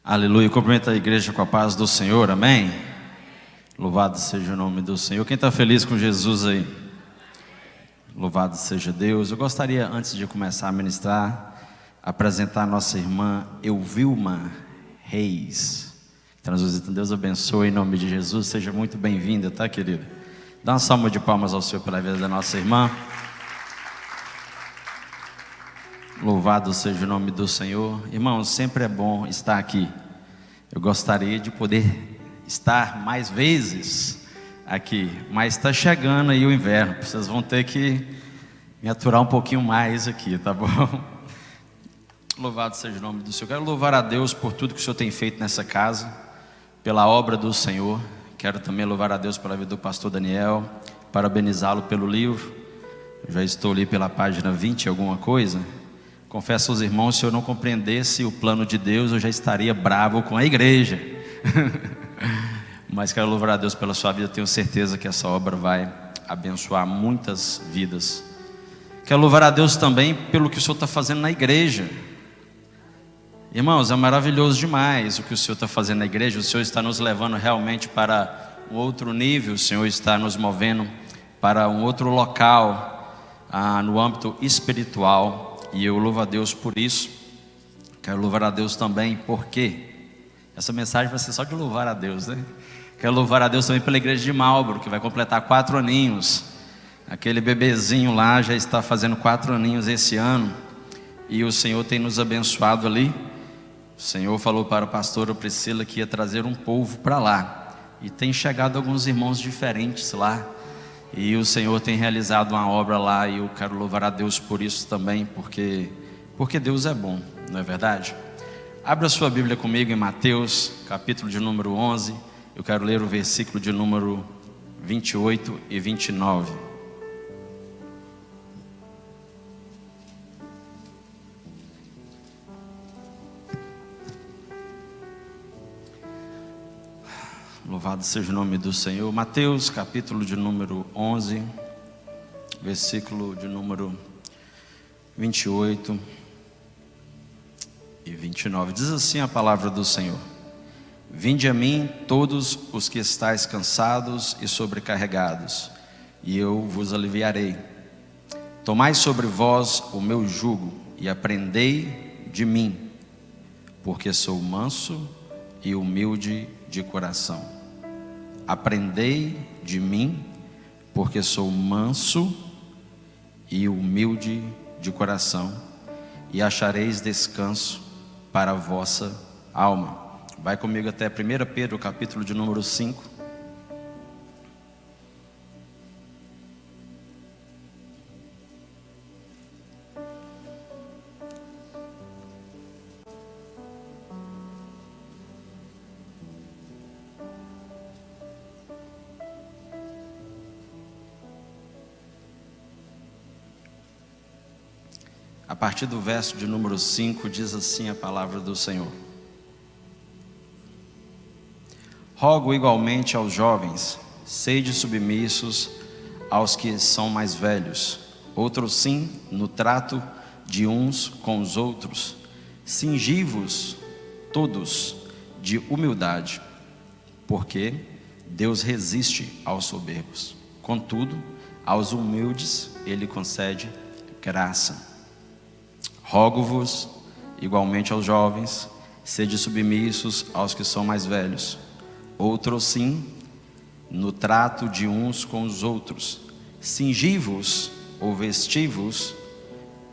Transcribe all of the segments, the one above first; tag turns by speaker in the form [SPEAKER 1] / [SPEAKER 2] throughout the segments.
[SPEAKER 1] Aleluia, cumprimenta a igreja com a paz do Senhor, amém? Louvado seja o nome do Senhor. Quem está feliz com Jesus aí? Louvado seja Deus. Eu gostaria, antes de começar a ministrar, apresentar a nossa irmã Euvilma Reis. Transusita, Deus abençoe em nome de Jesus, seja muito bem-vinda, tá, querida? Dá uma salva de palmas ao Senhor pela vida da nossa irmã. Louvado seja o nome do Senhor. Irmãos, sempre é bom estar aqui. Eu gostaria de poder estar mais vezes aqui, mas está chegando aí o inverno. Vocês vão ter que me aturar um pouquinho mais aqui, tá bom? Louvado seja o nome do Senhor. Quero louvar a Deus por tudo que o Senhor tem feito nessa casa, pela obra do Senhor. Quero também louvar a Deus pela vida do pastor Daniel, parabenizá-lo pelo livro. Eu já estou ali pela página 20 e alguma coisa. Confesso aos irmãos, se eu não compreendesse o plano de Deus, eu já estaria bravo com a igreja. Mas quero louvar a Deus pela sua vida, tenho certeza que essa obra vai abençoar muitas vidas. Quero louvar a Deus também pelo que o Senhor está fazendo na igreja. Irmãos, é maravilhoso demais o que o Senhor está fazendo na igreja. O Senhor está nos levando realmente para um outro nível. O Senhor está nos movendo para um outro local, no âmbito espiritual. E eu louvo a Deus por isso. Quero louvar a Deus também porque essa mensagem vai ser só de louvar a Deus, né? Quero louvar a Deus também pela igreja de Marlboro, que vai completar 4 aninhos. Aquele bebezinho lá já está fazendo 4 aninhos esse ano. E o Senhor tem nos abençoado ali. O Senhor falou para a pastora Priscila que ia trazer um povo para lá. E tem chegado alguns irmãos diferentes lá. E o Senhor tem realizado uma obra lá. E eu quero louvar a Deus por isso também, porque Deus é bom, não é verdade? Abra sua Bíblia comigo em Mateus, capítulo de número 11. Eu quero ler o versículo de número 28 e 29. Louvado seja o nome do Senhor. Mateus, capítulo de número 11, versículo de número 28 e 29. Diz assim a palavra do Senhor: Vinde a mim todos os que estáis cansados e sobrecarregados, e eu vos aliviarei. Tomai sobre vós o meu jugo e aprendei de mim, porque sou manso e humilde de coração. Aprendei de mim, porque sou manso e humilde de coração, e achareis descanso para a vossa alma. Vai comigo até 1 Pedro, capítulo de número 5. A partir do verso de número 5, diz assim a palavra do Senhor: Rogo igualmente aos jovens, sede submissos aos que são mais velhos. Outros sim, no trato de uns com os outros, cingi-vos todos de humildade, porque Deus resiste aos soberbos. Contudo, aos humildes Ele concede graça. Rogo-vos igualmente aos jovens, sede submissos aos que são mais velhos. Outros sim, no trato de uns com os outros, cingi-vos ou vesti-vos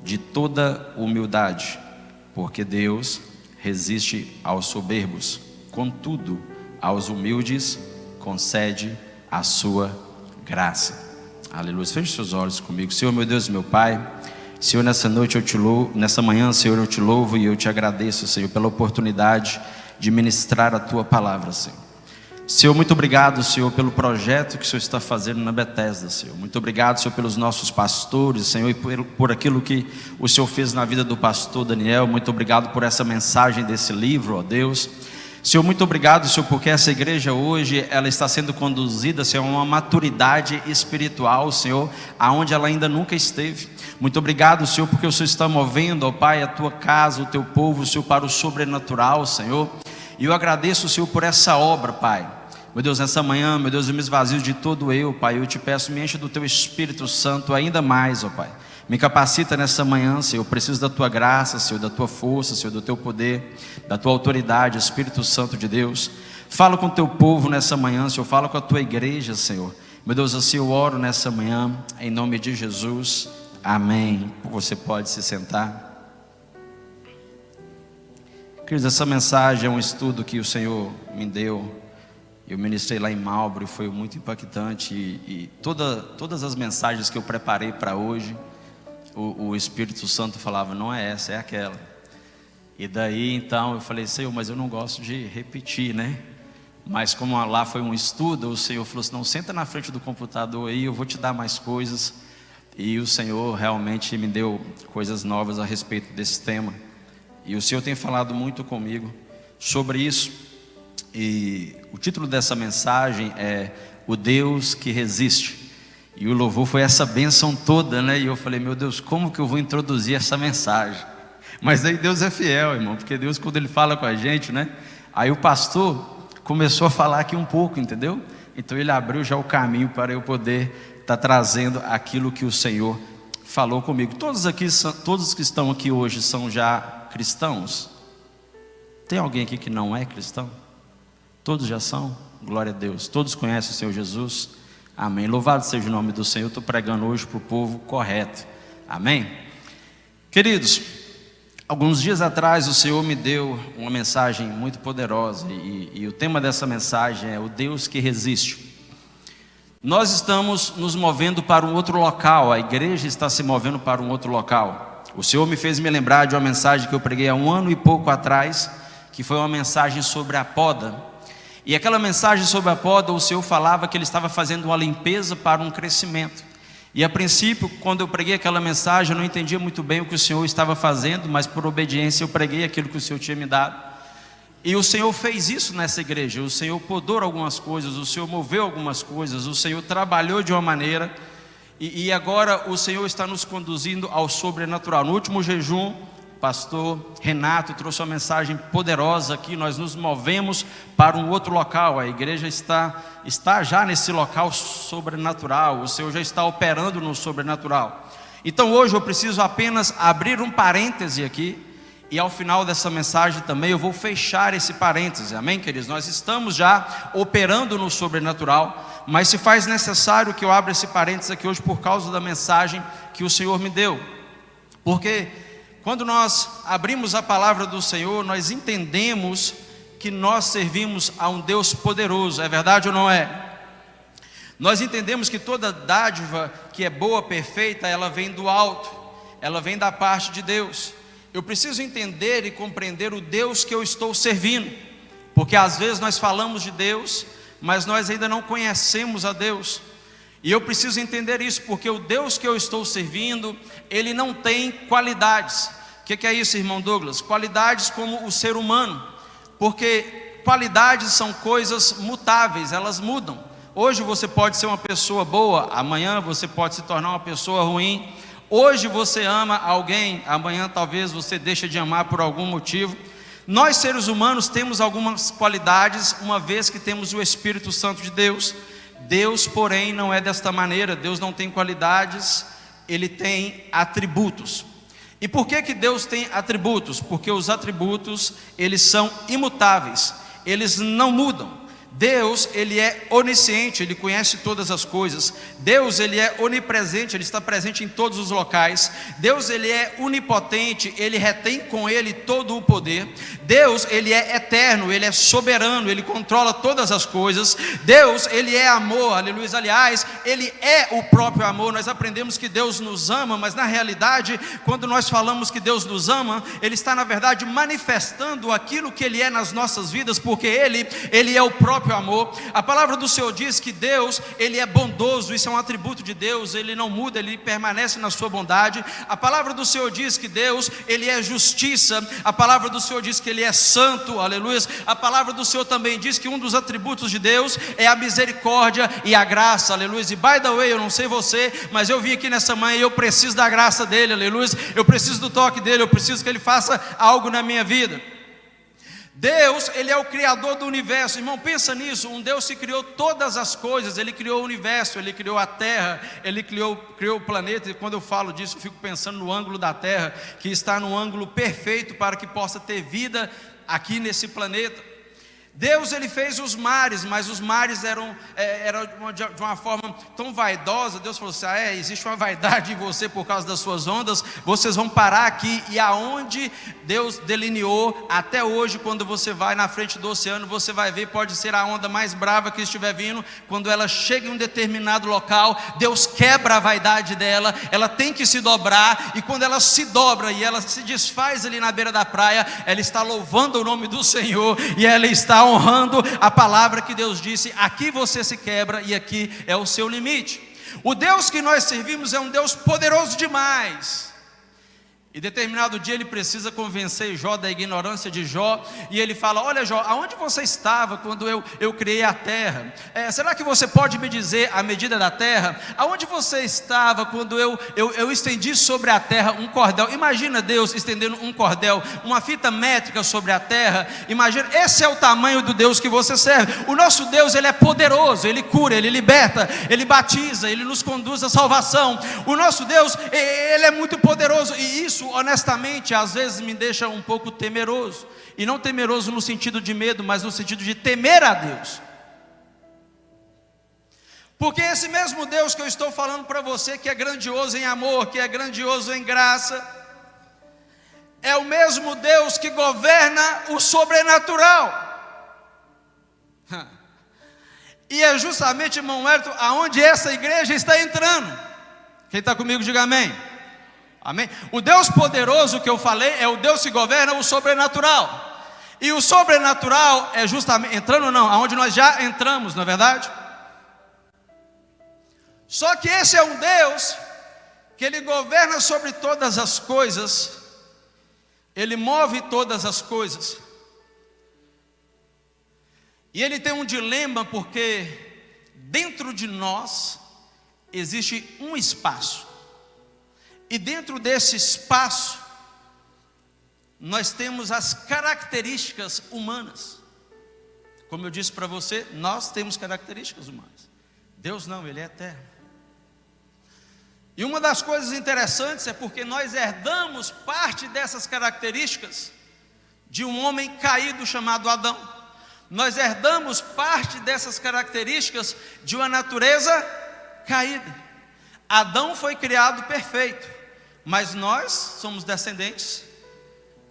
[SPEAKER 1] de toda humildade, porque Deus resiste aos soberbos, contudo, aos humildes concede a sua graça. Aleluia. Feche seus olhos comigo. Senhor, meu Deus e meu Pai, Senhor, nessa noite eu te louvo, nessa manhã, Senhor, eu te louvo e eu te agradeço, Senhor, pela oportunidade de ministrar a Tua palavra, Senhor. Senhor, muito obrigado, Senhor, pelo projeto que o Senhor está fazendo na Bethesda, Senhor. Muito obrigado, Senhor, pelos nossos pastores, Senhor, e por aquilo que o Senhor fez na vida do pastor Daniel. Muito obrigado por essa mensagem desse livro, ó Deus. Senhor, muito obrigado, Senhor, porque essa igreja hoje, ela está sendo conduzida, Senhor, a uma maturidade espiritual, Senhor, aonde ela ainda nunca esteve. Muito obrigado, Senhor, porque o Senhor está movendo, ó Pai, a Tua casa, o Teu povo, Senhor, para o sobrenatural, Senhor. E eu agradeço, Senhor, por essa obra, Pai. Meu Deus, nessa manhã, meu Deus, eu me esvazio de todo eu, Pai. Eu te peço, me enche do Teu Espírito Santo ainda mais, ó Pai. Me capacita nessa manhã, Senhor. Eu preciso da Tua graça, Senhor, da Tua força, Senhor, do Teu poder, da Tua autoridade, Espírito Santo de Deus. Fala com o Teu povo nessa manhã, Senhor. Fala com a Tua igreja, Senhor. Meu Deus, assim eu oro nessa manhã, em nome de Jesus. Amém. Você pode se sentar. Queridos, essa mensagem é um estudo que o Senhor me deu. Eu ministrei lá em Marlborough, foi muito impactante. E todas as mensagens que eu preparei para hoje, o Espírito Santo falava, não é essa, é aquela. E daí então eu falei, Senhor, mas eu não gosto de repetir, né? Mas como lá foi um estudo, o Senhor falou assim, não, senta na frente do computador aí, eu vou te dar mais coisas. E o Senhor realmente me deu coisas novas a respeito desse tema. E o Senhor tem falado muito comigo sobre isso. E o título dessa mensagem é O Deus que Resiste. E o louvor foi essa bênção toda, né? E eu falei, meu Deus, como que eu vou introduzir essa mensagem? Mas aí Deus é fiel, irmão, porque Deus, quando Ele fala com a gente, né? Aí o pastor começou a falar aqui um pouco, entendeu? Então ele abriu já o caminho para eu poder estar trazendo aquilo que o Senhor falou comigo. Todos que estão aqui hoje são já cristãos? Tem alguém aqui que não é cristão? Todos já são? Glória a Deus. Todos conhecem o Senhor Jesus? Amém. Louvado seja o nome do Senhor. Estou pregando hoje para o povo correto. Amém? Queridos, alguns dias atrás o Senhor me deu uma mensagem muito poderosa. E o tema dessa mensagem é o Deus que resiste. Nós estamos nos movendo para um outro local. A igreja está se movendo para um outro local. O Senhor me fez me lembrar de uma mensagem que eu preguei há 1 ano e pouco atrás, que foi uma mensagem sobre a poda. E aquela mensagem sobre a poda, o Senhor falava que Ele estava fazendo uma limpeza para um crescimento. E a princípio, quando eu preguei aquela mensagem, eu não entendia muito bem o que o Senhor estava fazendo, mas por obediência eu preguei aquilo que o Senhor tinha me dado. E o Senhor fez isso nessa igreja. O Senhor podou algumas coisas, o Senhor moveu algumas coisas, o Senhor trabalhou de uma maneira. E agora o Senhor está nos conduzindo ao sobrenatural. No último jejum, pastor Renato trouxe uma mensagem poderosa aqui. Nós nos movemos para um outro local. A igreja está já nesse local sobrenatural. O Senhor já está operando no sobrenatural. Então hoje eu preciso apenas abrir um parêntese aqui. E ao final dessa mensagem também eu vou fechar esse parêntese. Amém, queridos? Nós estamos já operando no sobrenatural. Mas se faz necessário que eu abra esse parêntese aqui hoje por causa da mensagem que o Senhor me deu. Porque quando nós abrimos a palavra do Senhor, nós entendemos que nós servimos a um Deus poderoso. É verdade ou não é? Nós entendemos que toda dádiva que é boa, perfeita, ela vem do alto. Ela vem da parte de Deus. Eu preciso entender e compreender o Deus que eu estou servindo. Porque às vezes nós falamos de Deus, mas nós ainda não conhecemos a Deus. E eu preciso entender isso, porque o Deus que eu estou servindo, Ele não tem qualidades. O que é isso, irmão Douglas? Qualidades como o ser humano. Porque qualidades são coisas mutáveis, elas mudam. Hoje você pode ser uma pessoa boa, amanhã você pode se tornar uma pessoa ruim. Hoje você ama alguém, amanhã talvez você deixe de amar por algum motivo. Nós seres humanos temos algumas qualidades, uma vez que temos o Espírito Santo de Deus. Deus, porém, não é desta maneira. Deus não tem qualidades, Ele tem atributos. E por que Deus tem atributos? Porque os atributos, eles são imutáveis, eles não mudam. Deus, Ele é onisciente, Ele conhece todas as coisas. Deus, Ele é onipresente, Ele está presente em todos os locais. Deus, Ele é onipotente, Ele retém com Ele todo o poder. Deus, Ele é eterno, Ele é soberano, Ele controla todas as coisas. Deus, Ele é amor, aleluia. Aliás, Ele é o próprio amor. Nós aprendemos que Deus nos ama, mas na realidade, quando nós falamos que Deus nos ama, Ele está na verdade manifestando aquilo que Ele é nas nossas vidas, porque Ele é o próprio amor. A palavra do Senhor diz que Deus, Ele é bondoso. Isso é um atributo de Deus, Ele não muda, Ele permanece na sua bondade. A palavra do Senhor diz que Deus, Ele é justiça. A palavra do Senhor diz que Ele é santo, aleluia. A palavra do Senhor também diz que um dos atributos de Deus é a misericórdia e a graça, aleluia. E by the way, eu não sei você, mas eu vim aqui nessa manhã e eu preciso da graça dEle, aleluia. Eu preciso do toque dEle, eu preciso que Ele faça algo na minha vida. Deus, Ele é o Criador do universo. Irmão, pensa nisso, um Deus que criou todas as coisas. Ele criou o universo, Ele criou a terra, Ele criou o planeta. E quando eu falo disso, eu fico pensando no ângulo da terra, que está no ângulo perfeito para que possa ter vida aqui nesse planeta. Deus, Ele fez os mares, mas os mares eram de uma forma tão vaidosa. Deus falou assim: existe uma vaidade em você por causa das suas ondas, vocês vão parar aqui. E aonde Deus delineou, até hoje, quando você vai na frente do oceano, você vai ver, pode ser a onda mais brava que estiver vindo, quando ela chega em um determinado local, Deus quebra a vaidade dela, ela tem que se dobrar, e quando ela se dobra e ela se desfaz ali na beira da praia, ela está louvando o nome do Senhor, e ela está honrando a palavra que Deus disse: aqui você se quebra e aqui é o seu limite. O Deus que nós servimos é um Deus poderoso demais. E determinado dia ele precisa convencer Jó da ignorância de Jó, e ele fala: olha Jó, aonde você estava quando eu criei a terra? Será que você pode me dizer a medida da terra? Aonde você estava quando eu estendi sobre a terra um cordel? Imagina Deus estendendo um cordel, uma fita métrica sobre a terra. Imagina, esse é o tamanho do Deus que você serve. O nosso Deus, Ele é poderoso, Ele cura, Ele liberta, Ele batiza, Ele nos conduz à salvação. O nosso Deus, Ele é muito poderoso, e isso honestamente às vezes me deixa um pouco temeroso, e não temeroso no sentido de medo, mas no sentido de temer a Deus, porque esse mesmo Deus que eu estou falando para você, que é grandioso em amor, que é grandioso em graça, é o mesmo Deus que governa o sobrenatural. E é justamente, irmão Wellington, aonde essa igreja está entrando. Quem está comigo, diga amém. Amém? O Deus poderoso que eu falei é o Deus que governa o sobrenatural. E o sobrenatural é justamente, entrando não, aonde nós já entramos, não é verdade? Só que esse é um Deus que Ele governa sobre todas as coisas, Ele move todas as coisas. E Ele tem um dilema, porque dentro de nós existe um espaço. E dentro desse espaço, nós temos as características humanas. Como eu disse para você, nós temos características humanas. Deus não, Ele é eterno. E uma das coisas interessantes é porque nós herdamos parte dessas características de um homem caído chamado Adão. Nós herdamos parte dessas características de uma natureza caída. Adão foi criado perfeito, mas nós somos descendentes,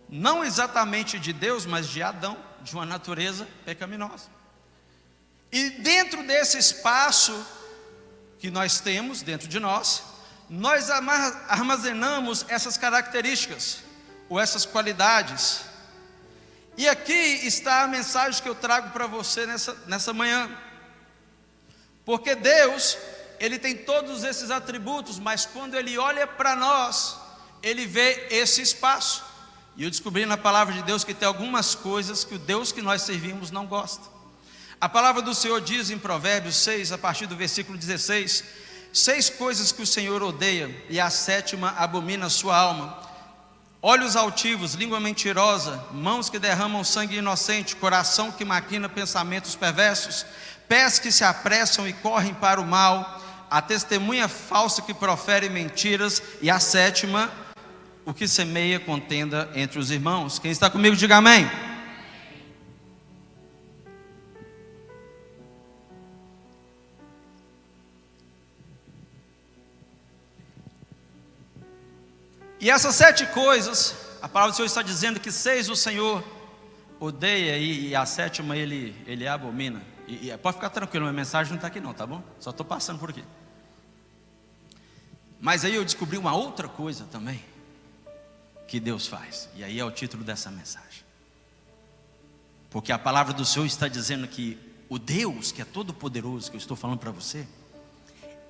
[SPEAKER 1] não exatamente de Deus, mas de Adão, de uma natureza pecaminosa. E dentro desse espaço que nós temos dentro de nós, nós armazenamos essas características, ou essas qualidades. E aqui está a mensagem que eu trago para você nessa manhã. Porque Deus, Ele tem todos esses atributos, mas quando Ele olha para nós, Ele vê esse espaço. E eu descobri na palavra de Deus que tem algumas coisas que o Deus que nós servimos não gosta. A palavra do Senhor diz em Provérbios 6, a partir do versículo 16: 6 coisas que o Senhor odeia, e a 7ª abomina a sua alma: olhos altivos, língua mentirosa, mãos que derramam sangue inocente, coração que maquina pensamentos perversos, pés que se apressam e correm para o mal, a testemunha falsa que profere mentiras, e a 7ª, o que semeia contenda entre os irmãos. Quem está comigo, diga amém. E essas 7 coisas, a palavra do Senhor está dizendo que 6 o Senhor odeia, e a 7ª ele abomina. E pode ficar tranquilo, minha mensagem não está aqui não, tá bom? Só estou passando por aqui. Mas aí eu descobri uma outra coisa também que Deus faz, e aí é o título dessa mensagem. Porque a palavra do Senhor está dizendo que o Deus que é todo poderoso, que eu estou falando para você,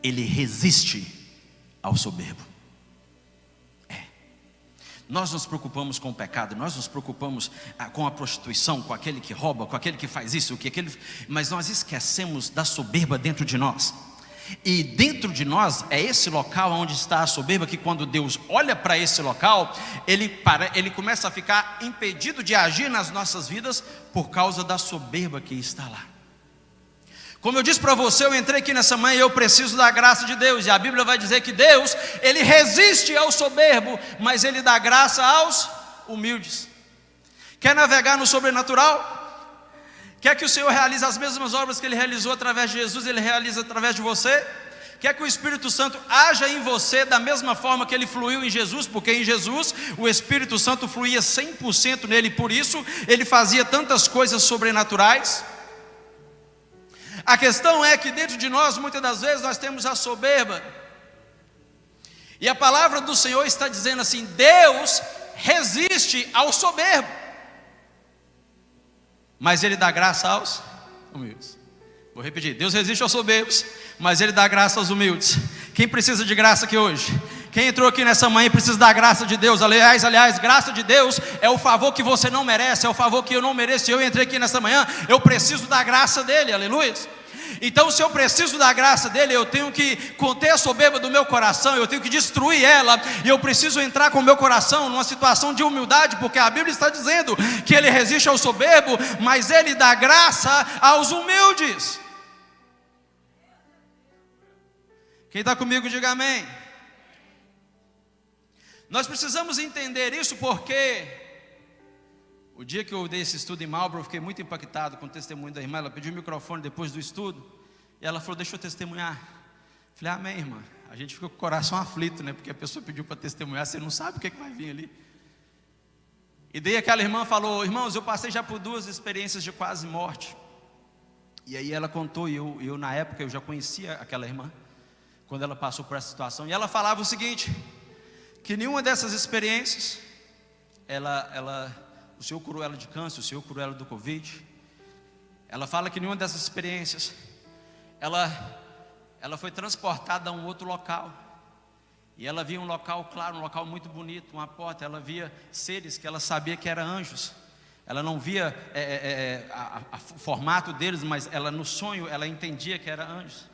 [SPEAKER 1] Ele resiste ao soberbo. Nós nos preocupamos com o pecado, nós nos preocupamos com a prostituição, com aquele que rouba, com aquele que faz isso, mas nós esquecemos da soberba dentro de nós. E dentro de nós é esse local onde está a soberba, que quando Deus olha para esse local, ele começa a ficar impedido de agir nas nossas vidas por causa da soberba que está lá. Como eu disse para você, eu entrei aqui nessa manhã e eu preciso da graça de Deus. E a Bíblia vai dizer que Deus, Ele resiste ao soberbo, mas Ele dá graça aos humildes. Quer navegar no sobrenatural? Quer que o Senhor realize as mesmas obras que Ele realizou através de Jesus, Ele realiza através de você? Quer que o Espírito Santo haja em você da mesma forma que Ele fluiu em Jesus? Porque em Jesus o Espírito Santo fluía 100% nele, por isso Ele fazia tantas coisas sobrenaturais. A questão é que dentro de nós, muitas das vezes, nós temos a soberba. E a palavra do Senhor está dizendo assim: Deus resiste ao soberbo, mas Ele dá graça aos humildes. Vou repetir: Deus resiste aos soberbos, mas Ele dá graça aos humildes. Quem precisa de graça aqui hoje? Quem entrou aqui nessa manhã precisa da graça de Deus. Aliás, graça de Deus é o favor que você não merece, é o favor que eu não mereço. Eu entrei aqui nessa manhã, eu preciso da graça dEle, aleluia. Então, se eu preciso da graça dEle, eu tenho que conter a soberba do meu coração, eu tenho que destruir ela, e eu preciso entrar com o meu coração numa situação de humildade, porque a Bíblia está dizendo que Ele resiste ao soberbo, mas Ele dá graça aos humildes. Quem está comigo, diga amém. Nós precisamos entender isso, porque o dia que eu dei esse estudo em Marlborough, eu fiquei muito impactado com o testemunho da irmã. Ela pediu o microfone depois do estudo, e ela falou: deixa eu testemunhar. Falei: amém, irmã. A gente fica com o coração aflito, né? Porque a pessoa pediu para testemunhar, você não sabe o que vai vir ali. E daí aquela irmã falou: irmãos, eu passei já por 2 experiências de quase morte. E aí ela contou, e eu na época eu já conhecia aquela irmã, quando ela passou por essa situação. E ela falava o seguinte: que nenhuma dessas experiências, o Senhor curou ela de câncer, o Senhor curou ela do Covid. Ela fala que nenhuma dessas experiências, ela foi transportada a um outro local. E ela via um local claro, um local muito bonito, uma porta. Ela via seres que ela sabia que eram anjos. Ela não via o formato deles, mas no sonho ela entendia que eram anjos.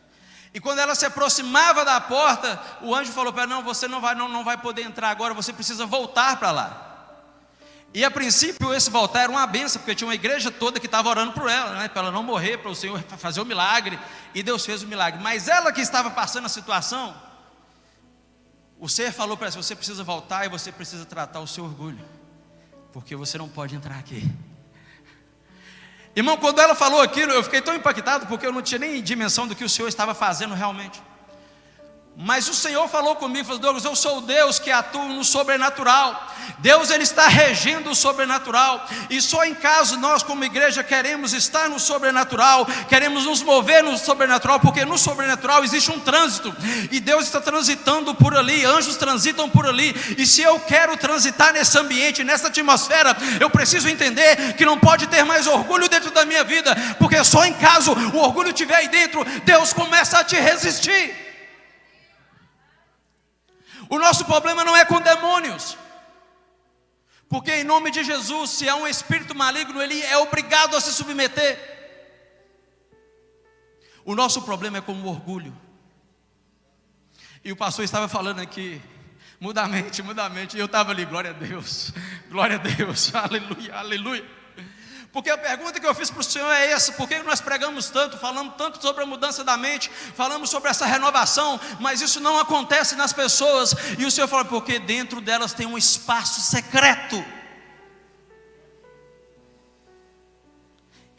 [SPEAKER 1] E quando ela se aproximava da porta, o anjo falou para ela: não, você não vai poder entrar agora, você precisa voltar para lá. E a princípio esse voltar era uma benção, porque tinha uma igreja toda que estava orando por ela, né, para ela não morrer, para o Senhor fazer o milagre. E Deus fez o milagre. Mas ela que estava passando a situação, o ser falou para ela: você precisa voltar e você precisa tratar o seu orgulho, porque você não pode entrar aqui. Irmão, quando ela falou aquilo, eu fiquei tão impactado, porque eu não tinha nem dimensão do que o Senhor estava fazendo realmente. Mas o Senhor falou comigo, falou: Douglas, eu sou o Deus que atua no sobrenatural. Deus, Ele está regendo o sobrenatural. E só em caso nós como igreja queremos estar no sobrenatural, queremos nos mover no sobrenatural, porque no sobrenatural existe um trânsito, e Deus está transitando por ali, anjos transitam por ali. E se eu quero transitar nesse ambiente, nessa atmosfera, eu preciso entender que não pode ter mais orgulho dentro da minha vida, porque só em caso o orgulho estiver aí dentro, Deus começa a te resistir. O nosso problema não é com demônios, porque em nome de Jesus, se há um espírito maligno, ele é obrigado a se submeter. O nosso problema é com o orgulho. E o pastor estava falando aqui, muda a mente, e eu estava ali: glória a Deus, aleluia, aleluia. Porque a pergunta que eu fiz para o Senhor é essa: por que nós pregamos tanto, falamos tanto sobre a mudança da mente, falamos sobre essa renovação, mas isso não acontece nas pessoas? E o Senhor falou: porque dentro delas tem um espaço secreto.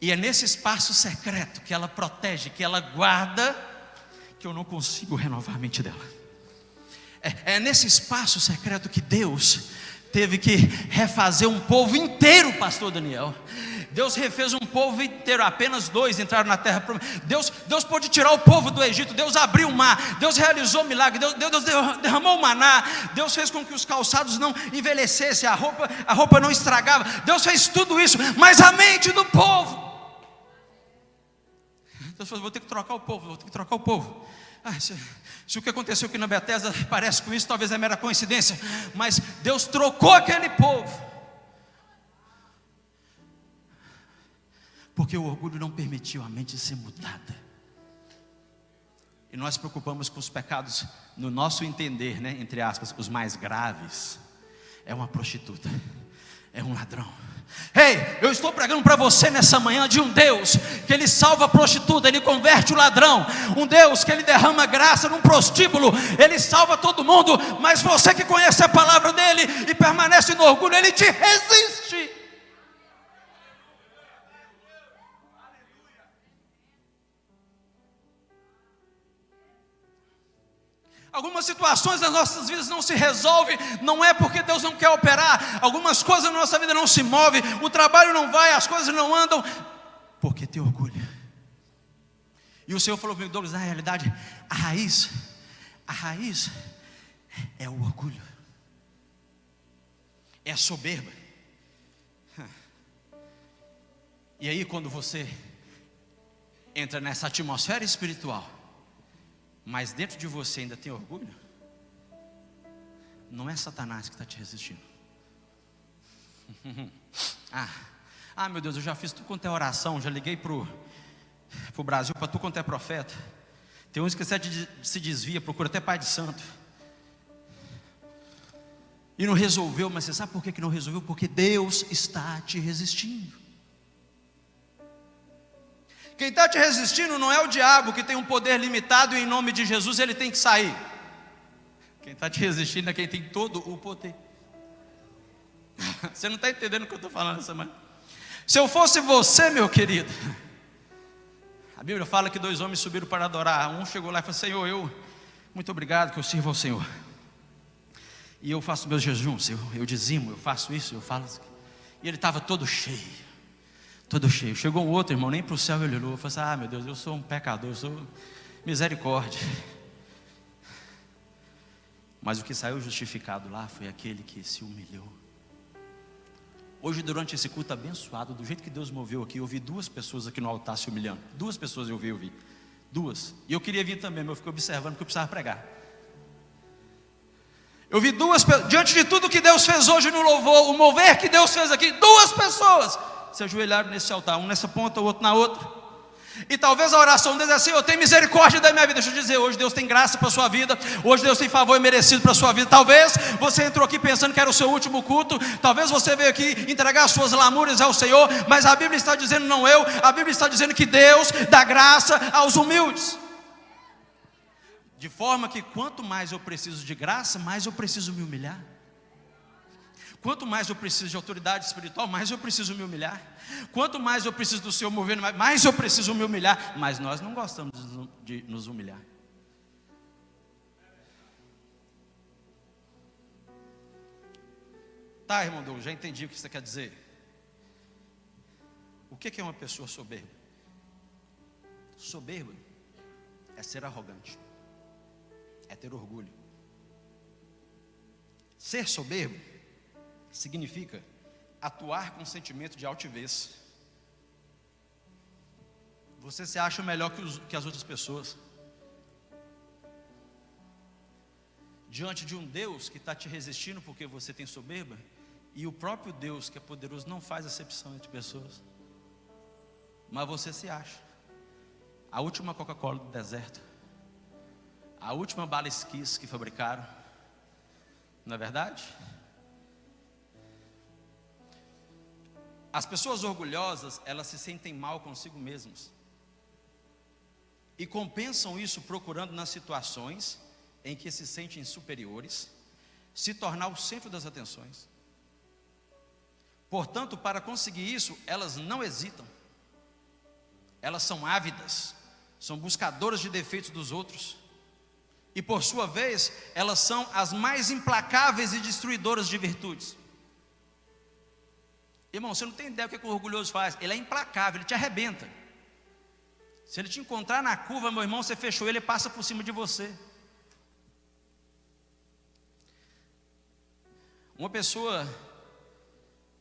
[SPEAKER 1] E é nesse espaço secreto que ela protege, que ela guarda, que eu não consigo renovar a mente dela. É nesse espaço secreto que Deus teve que refazer um povo inteiro, pastor Daniel. Deus refez um povo inteiro, apenas 2 entraram na terra. Deus pôde tirar o povo do Egito, Deus abriu o mar, Deus realizou milagre, Deus derramou o maná, Deus fez com que os calçados não envelhecessem, a roupa não estragava. Deus fez tudo isso, mas a mente do povo, Deus falou: vou ter que trocar o povo. Se o que aconteceu aqui na Bethesda parece com isso, talvez é mera coincidência, mas Deus trocou aquele povo, porque o orgulho não permitiu a mente ser mudada. E nós preocupamos com os pecados, no nosso entender, né, entre aspas, os mais graves. É uma prostituta, é um ladrão. Ei, eu estou pregando para você nessa manhã de um Deus que Ele salva a prostituta, Ele converte o ladrão. Um Deus que Ele derrama graça num prostíbulo, Ele salva todo mundo. Mas você que conhece a palavra dEle e permanece no orgulho, Ele te resiste. Algumas situações das nossas vidas não se resolvem, não é porque Deus não quer operar. Algumas coisas na nossa vida não se movem, o trabalho não vai, as coisas não andam, porque tem orgulho. E o Senhor falou comigo: Douglas, na realidade, a raiz é o orgulho, é a soberba. E aí quando você entra nessa atmosfera espiritual, mas dentro de você ainda tem orgulho, não é Satanás que está te resistindo. Meu Deus, eu já fiz tudo quanto é oração, já liguei para o Brasil, para tudo quanto é profeta. Tem uns que se desvia, procura até pai de santo, e não resolveu. Mas você sabe por que não resolveu? Porque Deus está te resistindo. Quem está te resistindo não é o diabo, que tem um poder limitado e em nome de Jesus ele tem que sair. Quem está te resistindo é quem tem todo o poder. Você não está entendendo o que eu estou falando essa manhã? Se eu fosse você, meu querido, a Bíblia fala que 2 homens subiram para adorar. Um chegou lá e falou: Senhor, muito obrigado que eu sirvo ao Senhor, e eu faço meus jejuns, eu dizimo, eu faço isso, eu faço. E ele estava todo cheio. Chegou um outro irmão, nem para o céu ele olhou. Falou assim: meu Deus, eu sou um pecador, eu sou misericórdia. Mas o que saiu justificado lá foi aquele que se humilhou. Hoje, durante esse culto abençoado, do jeito que Deus moveu aqui, eu vi 2 pessoas aqui no altar se humilhando. 2 pessoas eu vi. 2. E eu queria vir também, mas eu fiquei observando porque eu precisava pregar. Eu vi 2 pessoas, diante de tudo que Deus fez hoje no louvor, o mover que Deus fez aqui, 2 pessoas se ajoelharam nesse altar, um nessa ponta, o outro na outra. E talvez a oração deles é assim: eu tenho misericórdia da minha vida. Deixa eu dizer, hoje Deus tem graça para a sua vida, hoje Deus tem favor merecido para a sua vida. Talvez você entrou aqui pensando que era o seu último culto, talvez você veio aqui entregar as suas lamúrias ao Senhor, mas a Bíblia está dizendo, não a Bíblia está dizendo que Deus dá graça aos humildes. De forma que quanto mais eu preciso de graça, mais eu preciso me humilhar. Quanto mais eu preciso de autoridade espiritual, mais eu preciso me humilhar. Quanto mais eu preciso do Senhor mover, mais eu preciso me humilhar. Mas nós não gostamos de nos humilhar. Tá, irmão Douglas, já entendi o que você quer dizer. O que é uma pessoa soberba? Soberba é ser arrogante, é ter orgulho. Ser soberbo significa atuar com sentimento de altivez. Você se acha melhor que as outras pessoas, diante de um Deus que está te resistindo porque você tem soberba. E o próprio Deus, que é poderoso, não faz acepção entre pessoas. Mas você se acha a última Coca-Cola do deserto, a última bala esquis que fabricaram. Não é verdade? As pessoas orgulhosas, elas se sentem mal consigo mesmas e compensam isso procurando nas situações em que se sentem superiores se tornar o centro das atenções. Portanto, para conseguir isso, elas não hesitam. Elas são ávidas, são buscadoras de defeitos dos outros. E por sua vez, elas são as mais implacáveis e destruidoras de virtudes. Irmão, você não tem ideia do que o orgulhoso faz. Ele é implacável, ele te arrebenta. Se ele te encontrar na curva, meu irmão, você fechou ele, passa por cima de você. Uma pessoa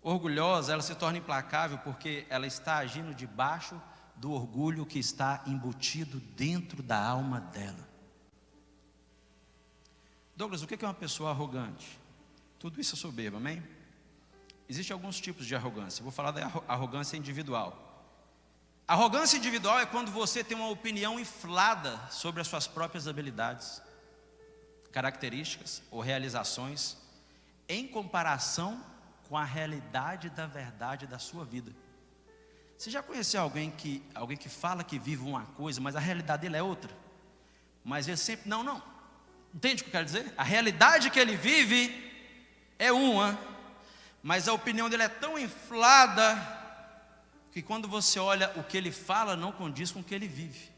[SPEAKER 1] orgulhosa, ela se torna implacável porque ela está agindo debaixo do orgulho que está embutido dentro da alma dela. Douglas, o que é uma pessoa arrogante? Tudo isso é soberba, amém? Existem alguns tipos de arrogância. Eu vou falar da arrogância individual. Arrogância individual é quando você tem uma opinião inflada sobre as suas próprias habilidades, características ou realizações, em comparação com a realidade da verdade da sua vida. Você já conheceu alguém que fala que vive uma coisa, mas a realidade dele é outra? Mas ele sempre, não. Entende o que eu quero dizer? A realidade que ele vive é uma, mas a opinião dele é tão inflada que quando você olha o que ele fala, não condiz com o que ele vive.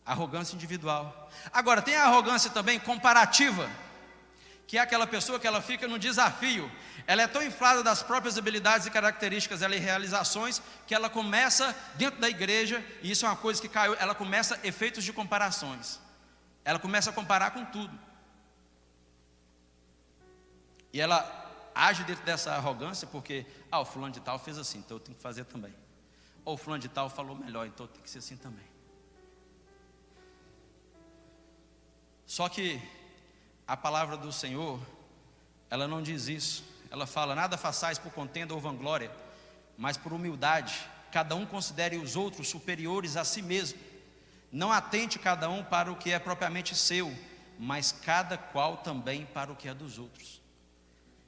[SPEAKER 1] Arrogância individual. Agora, tem a arrogância também comparativa, que é aquela pessoa que ela fica no desafio. Ela é tão inflada das próprias habilidades e características, ela e realizações, que ela começa dentro da igreja, e isso é uma coisa que caiu, ela começa efeitos de comparações. Ela começa a comparar com tudo. E ela age dentro dessa arrogância porque, o fulano de tal fez assim, então eu tenho que fazer também. Ou o fulano de tal falou melhor, então eu tenho que ser assim também. Só que a palavra do Senhor, ela não diz isso. Ela fala: nada façais por contenda ou vanglória, mas por humildade. Cada um considere os outros superiores a si mesmo. Não atente cada um para o que é propriamente seu, mas cada qual também para o que é dos outros.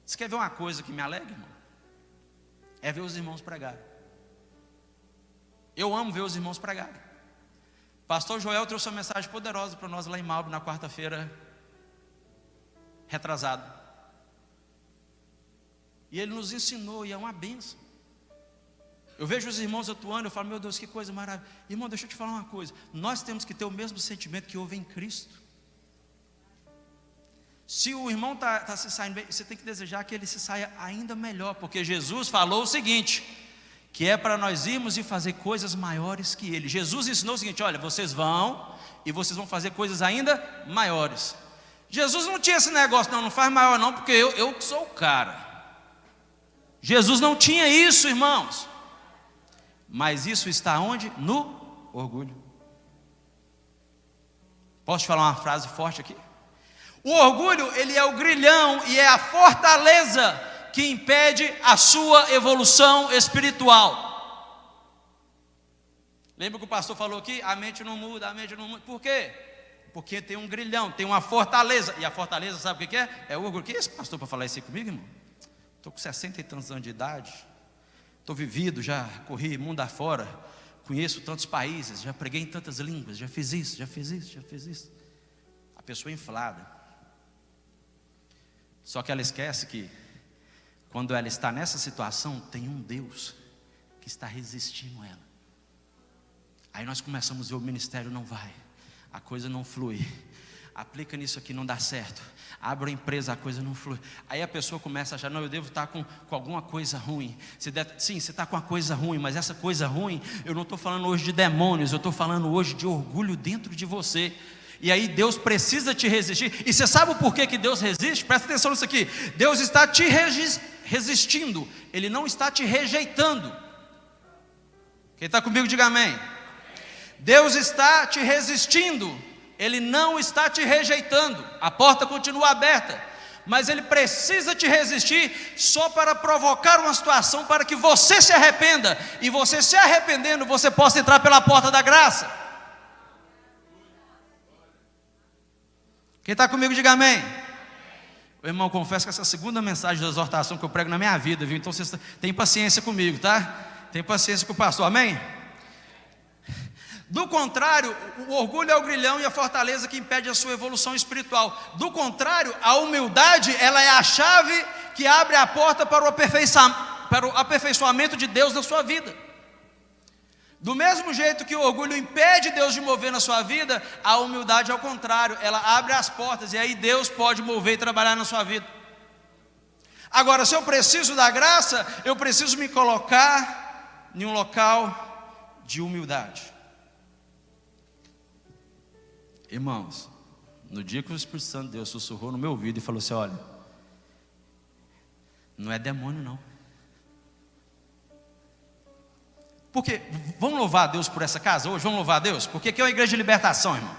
[SPEAKER 1] Você quer ver uma coisa que me alegra, irmão? É ver os irmãos pregarem. Eu amo ver os irmãos pregarem. Pastor Joel trouxe uma mensagem poderosa para nós lá em Malbo na quarta-feira retrasado. E ele nos ensinou, e é uma bênção. Eu vejo os irmãos atuando, eu falo: meu Deus, que coisa maravilhosa. Irmão, deixa eu te falar uma coisa. Nós temos que ter o mesmo sentimento que houve em Cristo. Se o irmão está se saindo bem, você tem que desejar que ele se saia ainda melhor, porque Jesus falou o seguinte, que é para nós irmos e fazer coisas maiores que ele. Jesus ensinou o seguinte: olha, vocês vão e vocês vão fazer coisas ainda maiores. Jesus não tinha esse negócio, não faz maior não, porque eu que sou o cara. Jesus não tinha isso, irmãos. Mas isso está onde? No orgulho. Posso te falar uma frase forte aqui? O orgulho, ele é o grilhão e é a fortaleza que impede a sua evolução espiritual. Lembra que o pastor falou aqui? A mente não muda, a mente não muda. Por quê? Porque tem um grilhão, tem uma fortaleza. E a fortaleza, sabe o que é? É o orgulho. Que é esse pastor para falar isso aí comigo, irmão? Estou com 60 e tantos anos de idade. Estou vivido, já corri mundo afora. Conheço tantos países, já preguei em tantas línguas. Já fiz isso, já fiz isso, já fiz isso. A pessoa inflada. Só que ela esquece que quando ela está nessa situação, tem um Deus que está resistindo a ela. Aí nós começamos a ver: o ministério não vai, a coisa não flui, aplica nisso aqui, não dá certo, abre a empresa, a coisa não flui. Aí a pessoa começa a achar: não, eu devo estar com alguma coisa ruim. Sim, você está com uma coisa ruim, mas essa coisa ruim, eu não estou falando hoje de demônios, eu estou falando hoje de orgulho dentro de você. E aí Deus precisa te resistir. E você sabe o porquê que Deus resiste? Presta atenção nisso aqui. Deus está te resistindo, Ele não está te rejeitando. Quem está comigo, diga amém. Deus está te resistindo, Ele não está te rejeitando. A porta continua aberta, mas Ele precisa te resistir só para provocar uma situação para que você se arrependa. E você se arrependendo, você possa entrar pela porta da graça. Quem está comigo, diga amém. O irmão, confesso que essa é a segunda mensagem de exortação que eu prego na minha vida, viu? Então vocês têm paciência comigo, tá? Tem paciência com o pastor, amém? Do contrário, o orgulho é o grilhão e a fortaleza que impede a sua evolução espiritual. Do contrário, a humildade, ela é a chave que abre a porta para o aperfeiçoamento de Deus na sua vida. Do mesmo jeito que o orgulho impede Deus de mover na sua vida, a humildade ao contrário, ela abre as portas e aí Deus pode mover e trabalhar na sua vida. Agora, se eu preciso da graça, eu preciso me colocar em um local de humildade. Irmãos, no dia que o Espírito Santo de Deus sussurrou no meu ouvido e falou assim: olha, não é demônio não. Porque, vamos louvar a Deus por essa casa hoje? Vamos louvar a Deus? Porque aqui é uma igreja de libertação, irmão.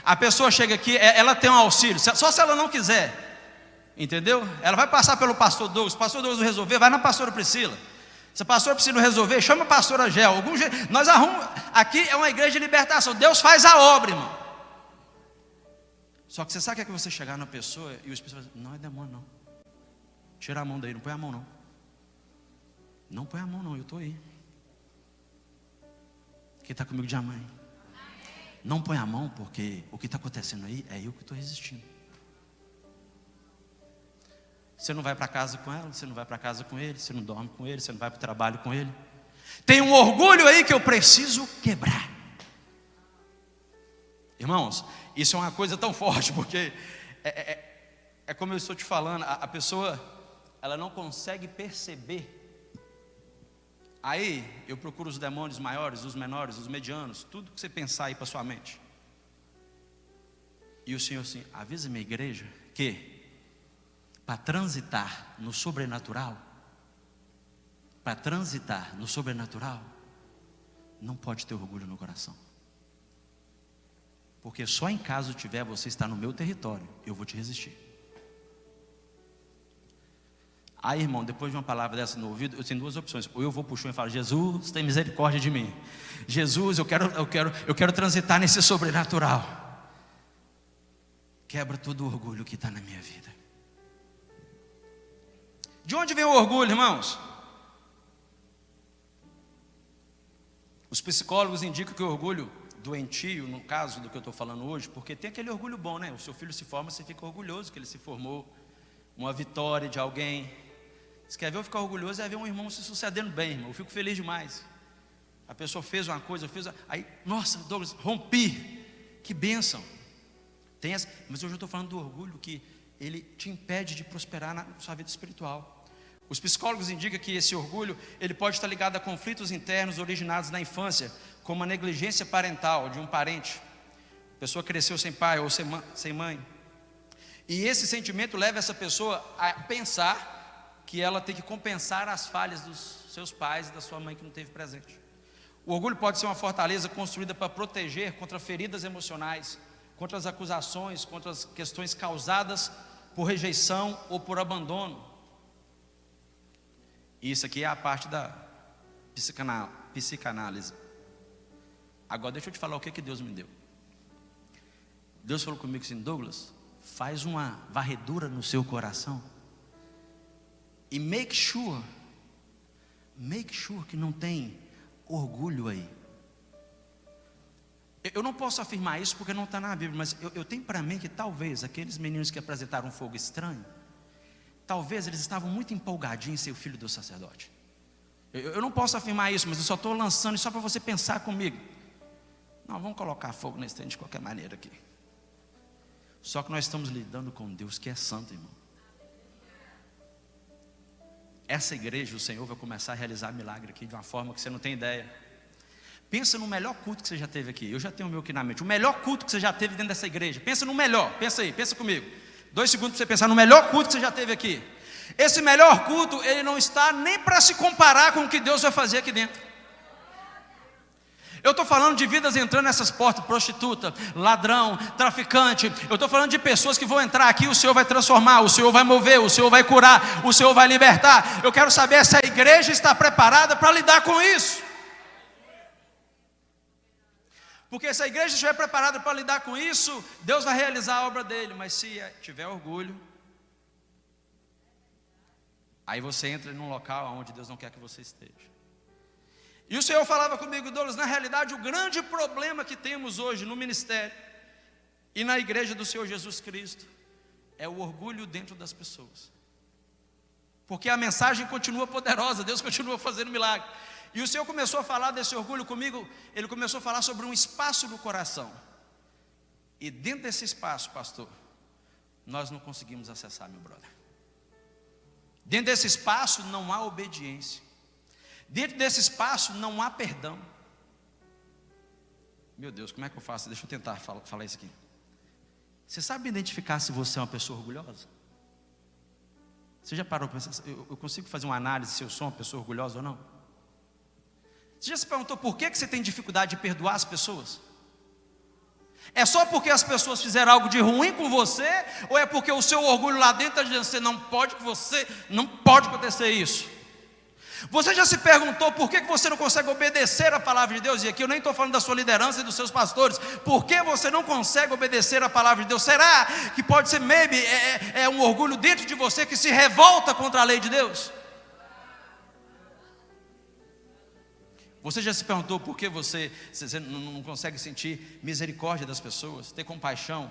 [SPEAKER 1] A pessoa chega aqui, ela tem um auxílio, só se ela não quiser, entendeu? Ela vai passar pelo pastor Douglas, o pastor Douglas não resolver, vai na pastora Priscila. Se a pastora precisa resolver, chama a pastora Gel. Algum jeito, nós arrumamos. Aqui é uma igreja de libertação. Deus faz a obra, irmão. Só que você sabe o que é você chegar na pessoa e o Espírito fala, não é demônio não. Tira a mão daí, não põe a mão não. Não põe a mão não, eu estou aí. Quem está comigo de mãe? Não põe a mão, porque o que está acontecendo aí é eu que estou resistindo. Você não vai para casa com ela, você não vai para casa com ele, você não dorme com ele, você não vai para o trabalho com ele. Tem um orgulho aí que eu preciso quebrar. Irmãos, isso é uma coisa tão forte, porque é como eu estou te falando, a pessoa, ela não consegue perceber. Aí eu procuro os demônios maiores, os menores, os medianos, tudo que você pensar aí para sua mente. E o Senhor assim, avisa minha igreja que para transitar no sobrenatural, não pode ter orgulho no coração. Porque só em caso tiver você estar no meu território, eu vou te resistir. Aí, irmão, depois de uma palavra dessa no ouvido, eu tenho duas opções. Ou eu vou pro chão e falo, Jesus, tem misericórdia de mim. Jesus, eu quero transitar nesse sobrenatural. Quebra todo o orgulho que está na minha vida. De onde vem o orgulho, irmãos? Os psicólogos indicam que o orgulho doentio, no caso do que eu estou falando hoje, porque tem aquele orgulho bom, né? O seu filho se forma, você fica orgulhoso que ele se formou, uma vitória de alguém. Você quer ver eu ficar orgulhoso é ver um irmão se sucedendo bem, irmão. Eu fico feliz demais. A pessoa fez uma coisa, aí, nossa, Douglas, rompi, que bênção. Mas hoje eu estou falando do orgulho que ele te impede de prosperar na sua vida espiritual. Os psicólogos indicam que esse orgulho, ele pode estar ligado a conflitos internos originados na infância, como a negligência parental de um parente. A pessoa cresceu sem pai ou sem mãe. E esse sentimento leva essa pessoa a pensar que ela tem que compensar as falhas dos seus pais e da sua mãe que não teve presente. O orgulho pode ser uma fortaleza construída para proteger contra feridas emocionais, contra as acusações, contra as questões causadas por rejeição ou por abandono. E isso aqui é a parte da psicanálise. Agora deixa eu te falar o que Deus me deu. Deus falou comigo assim, Douglas, faz uma varredura no seu coração e make sure que não tem orgulho aí. Eu não posso afirmar isso porque não está na Bíblia, mas eu tenho para mim que talvez aqueles meninos que apresentaram um fogo estranho, talvez eles estavam muito empolgadinhos em ser o filho do sacerdote. Eu não posso afirmar isso, mas eu só estou lançando isso só para você pensar comigo. Não, vamos colocar fogo nesse trem de qualquer maneira aqui. Só que nós estamos lidando com Deus que é santo, irmão. Essa igreja, o Senhor vai começar a realizar milagre aqui de uma forma que você não tem ideia. Pensa no melhor culto que você já teve aqui. Eu já tenho o meu aqui na mente. O melhor culto que você já teve dentro dessa igreja. Pensa no melhor, pensa aí, pensa comigo. 2 segundos para você pensar no melhor culto que você já teve aqui. Esse melhor culto, ele não está nem para se comparar com o que Deus vai fazer aqui dentro. Eu estou falando de vidas entrando nessas portas, prostituta, ladrão, traficante. Eu estou falando de pessoas que vão entrar aqui, o Senhor vai transformar, o Senhor vai mover, o Senhor vai curar, o Senhor vai libertar. Eu quero saber se a igreja está preparada para lidar com isso. Porque se a igreja estiver preparada para lidar com isso, Deus vai realizar a obra dele. Mas se tiver orgulho, aí você entra num local onde Deus não quer que você esteja. E o Senhor falava comigo, Douglas, na realidade o grande problema que temos hoje no ministério e na igreja do Senhor Jesus Cristo é o orgulho dentro das pessoas. Porque a mensagem continua poderosa, Deus continua fazendo milagre. E o Senhor começou a falar desse orgulho comigo, Ele começou a falar sobre um espaço do coração. E dentro desse espaço, pastor, nós não conseguimos acessar, meu brother. Dentro desse espaço não há obediência. Dentro desse espaço não há perdão. Meu Deus, como é que eu faço? Deixa eu tentar falar isso aqui. Você sabe identificar se você é uma pessoa orgulhosa? Você já parou para pensar? Eu consigo fazer uma análise se eu sou uma pessoa orgulhosa ou não? Você já se perguntou por que você tem dificuldade de perdoar as pessoas? É só porque as pessoas fizeram algo de ruim com você? Ou é porque o seu orgulho lá dentro está dizendo, você não pode acontecer isso? Você já se perguntou por que você não consegue obedecer a palavra de Deus? E aqui eu nem estou falando da sua liderança e dos seus pastores. Por que você não consegue obedecer a palavra de Deus? Será que pode ser, maybe, um orgulho dentro de você que se revolta contra a lei de Deus? Você já se perguntou por que você não consegue sentir misericórdia das pessoas, ter compaixão?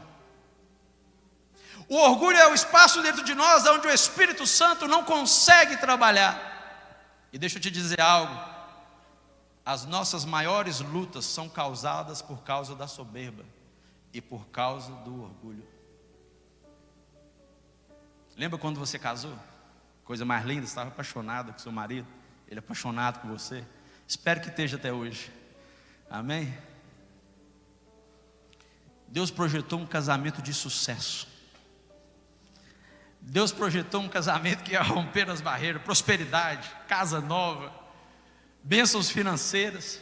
[SPEAKER 1] O orgulho é o espaço dentro de nós onde o Espírito Santo não consegue trabalhar. E deixa eu te dizer algo: as nossas maiores lutas são causadas por causa da soberba e por causa do orgulho. Lembra quando você casou? Coisa mais linda, você estava apaixonada com seu marido, ele é apaixonado por você. Espero que esteja até hoje. Amém? Deus projetou um casamento de sucesso. Deus projetou um casamento que ia romper as barreiras, prosperidade, casa nova, bênçãos financeiras.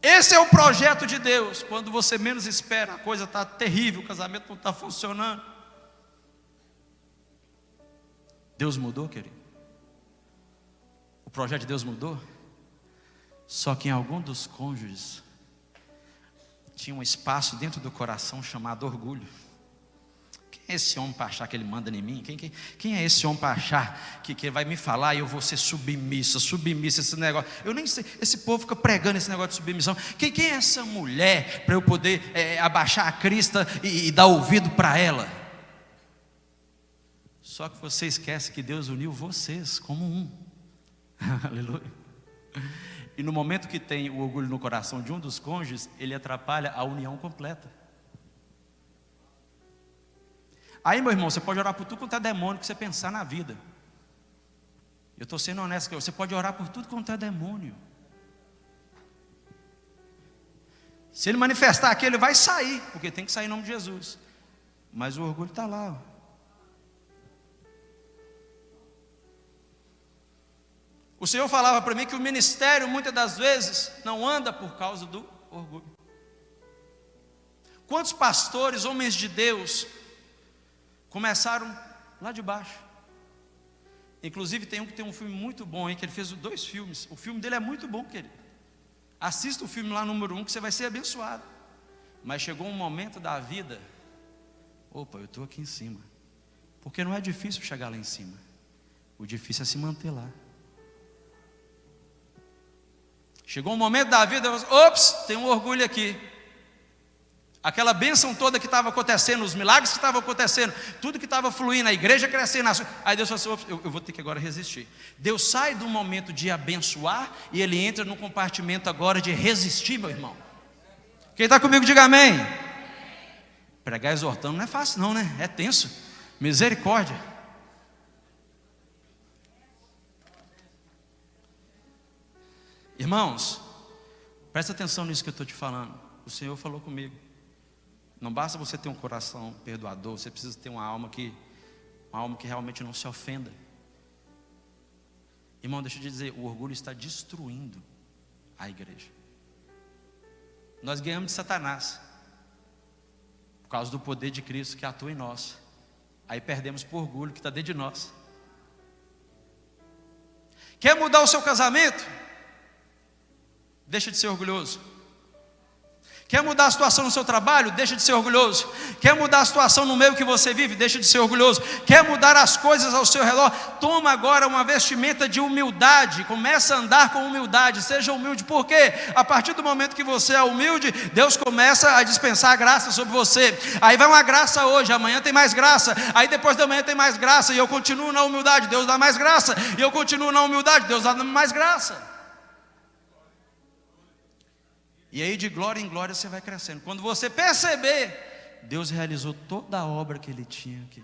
[SPEAKER 1] Esse é o projeto de Deus. Quando você menos espera, a coisa está terrível, o casamento não está funcionando. Deus mudou, querido? O projeto de Deus mudou? Só que em algum dos cônjuges tinha um espaço dentro do coração chamado orgulho. Quem é esse homem para achar que ele manda em mim? Quem é esse homem para achar que vai me falar e eu vou ser submissa, esse negócio? Eu nem sei, esse povo fica pregando esse negócio de submissão. Quem é essa mulher para eu poder abaixar a crista e dar ouvido para ela? Só que você esquece que Deus uniu vocês como um. Aleluia. E no momento que tem o orgulho no coração de um dos cônjuges, ele atrapalha a união completa. Aí, meu irmão, você pode orar por tudo quanto é demônio que você pensar na vida. Eu estou sendo honesto com você. Você pode orar por tudo quanto é demônio. Se ele manifestar aqui, ele vai sair, porque tem que sair em nome de Jesus. Mas o orgulho está lá, ó. O Senhor falava para mim que o ministério muitas das vezes não anda por causa do orgulho. Quantos pastores, homens de Deus, começaram lá de baixo? Inclusive tem um que tem um filme muito bom, hein, que ele fez 2 filmes. O filme dele é muito bom, querido. Assista o filme lá número 1 que você vai ser abençoado. Mas chegou um momento da vida, opa, eu estou aqui em cima. Porque não é difícil chegar lá em cima. O difícil é se manter lá. Chegou um momento da vida, ops, tem um orgulho aqui. Aquela bênção toda que estava acontecendo, os milagres que estavam acontecendo, tudo que estava fluindo, a igreja crescendo. Aí Deus falou assim, ops, eu vou ter que agora resistir. Deus sai do momento de abençoar e ele entra no compartimento agora de resistir, meu irmão. Quem está comigo, diga amém. Pregar exortando não é fácil não, né? É tenso. Misericórdia. Irmãos, presta atenção nisso que eu estou te falando. O Senhor falou comigo. Não basta você ter um coração perdoador, você precisa ter uma alma que realmente não se ofenda. Irmão, deixa eu te dizer, o orgulho está destruindo a igreja. Nós ganhamos de Satanás por causa do poder de Cristo que atua em nós. Aí perdemos por orgulho que está dentro de nós. Quer mudar o seu casamento? Deixa de ser orgulhoso. Quer mudar a situação no seu trabalho? Deixa de ser orgulhoso. Quer mudar a situação no meio que você vive? Deixa de ser orgulhoso. Quer mudar as coisas ao seu redor? Toma agora uma vestimenta de humildade. Começa a andar com humildade. Seja humilde, porque a partir do momento que você é humilde, Deus começa a dispensar a graça sobre você. Aí vai uma graça hoje, amanhã tem mais graça. Aí depois da manhã tem mais graça. E eu continuo na humildade, Deus dá mais graça. E eu continuo na humildade, Deus dá mais graça. E aí de glória em glória você vai crescendo. Quando você perceber, Deus realizou toda a obra que Ele tinha aqui.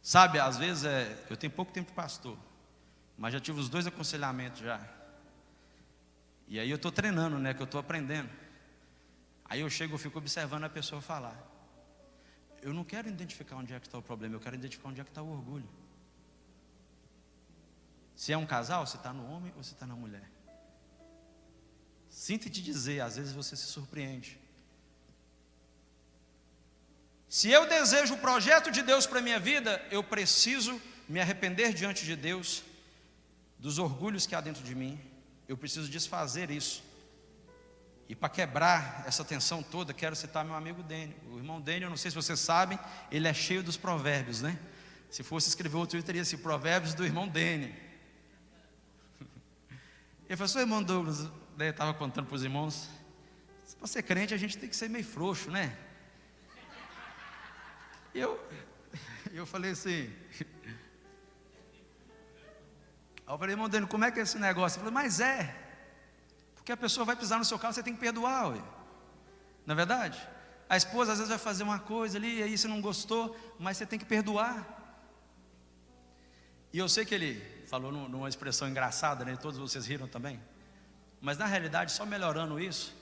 [SPEAKER 1] Sabe, às vezes eu tenho pouco tempo de pastor, mas já tive os 2 aconselhamentos já. E aí eu estou treinando, né, que eu estou aprendendo. Aí eu fico observando a pessoa falar. Eu não quero identificar onde é que está o problema, eu quero identificar onde é que está o orgulho. Se é um casal, você está no homem ou você está na mulher? Sinto te dizer, às vezes você se surpreende. Se eu desejo o projeto de Deus para a minha vida, eu preciso me arrepender diante de Deus dos orgulhos que há dentro de mim. Eu preciso desfazer isso. E para quebrar essa tensão toda, quero citar meu amigo Dênio. O irmão Dênio, eu não sei se vocês sabem, ele é cheio dos provérbios, né? Se fosse escrever outro, teria esse provérbios do irmão Dênio. Ele falou: seu irmão Douglas, daí estava contando para os irmãos, para ser crente a gente tem que ser meio frouxo, né? Eu falei assim, eu falei: irmão Dênio, como é que é esse negócio? Ele falou: mas porque a pessoa vai pisar no seu carro, você tem que perdoar, ué. Não é verdade? A esposa às vezes vai fazer uma coisa ali, e aí você não gostou, mas você tem que perdoar. E eu sei que ele falou numa expressão engraçada, né? Todos vocês riram também. Mas na realidade, só melhorando isso,